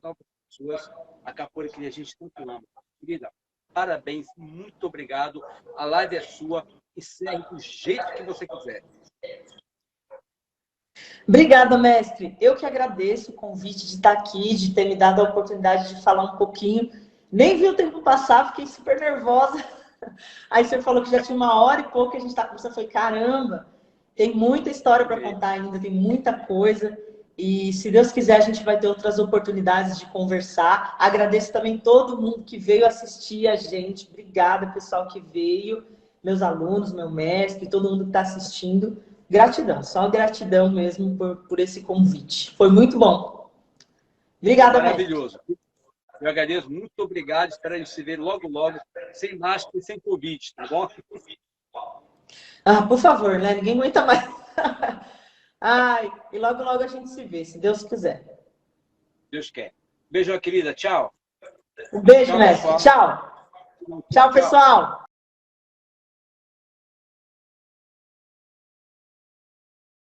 pessoas a capoeira que a gente tanto ama. Querida, parabéns, muito obrigado. A live é sua. Encerre do jeito que você quiser. Obrigada, mestre. Eu que agradeço o convite de estar aqui, de ter me dado a oportunidade de falar um pouquinho. Nem vi o tempo passar, fiquei super nervosa. Aí você falou que já tinha 1 hora e pouco que a gente está conversando. Foi caramba, tem muita história para contar ainda, tem muita coisa. E se Deus quiser, a gente vai ter outras oportunidades de conversar. Agradeço também todo mundo que veio assistir a gente. Obrigada, pessoal que veio, meus alunos, meu mestre, todo mundo que está assistindo. Gratidão, só gratidão mesmo por esse convite. Foi muito bom. Obrigada, maravilhoso. Mestre. Eu agradeço, muito obrigado. Espero a gente se ver logo, logo, sem máscara e sem Covid, tá bom? Ah, por favor, né? Ninguém aguenta mais. Ai, e logo, logo a gente se vê, se Deus quiser. Deus quer. Beijo, querida. Tchau. Um beijo, mestre. Tchau. Tchau, pessoal.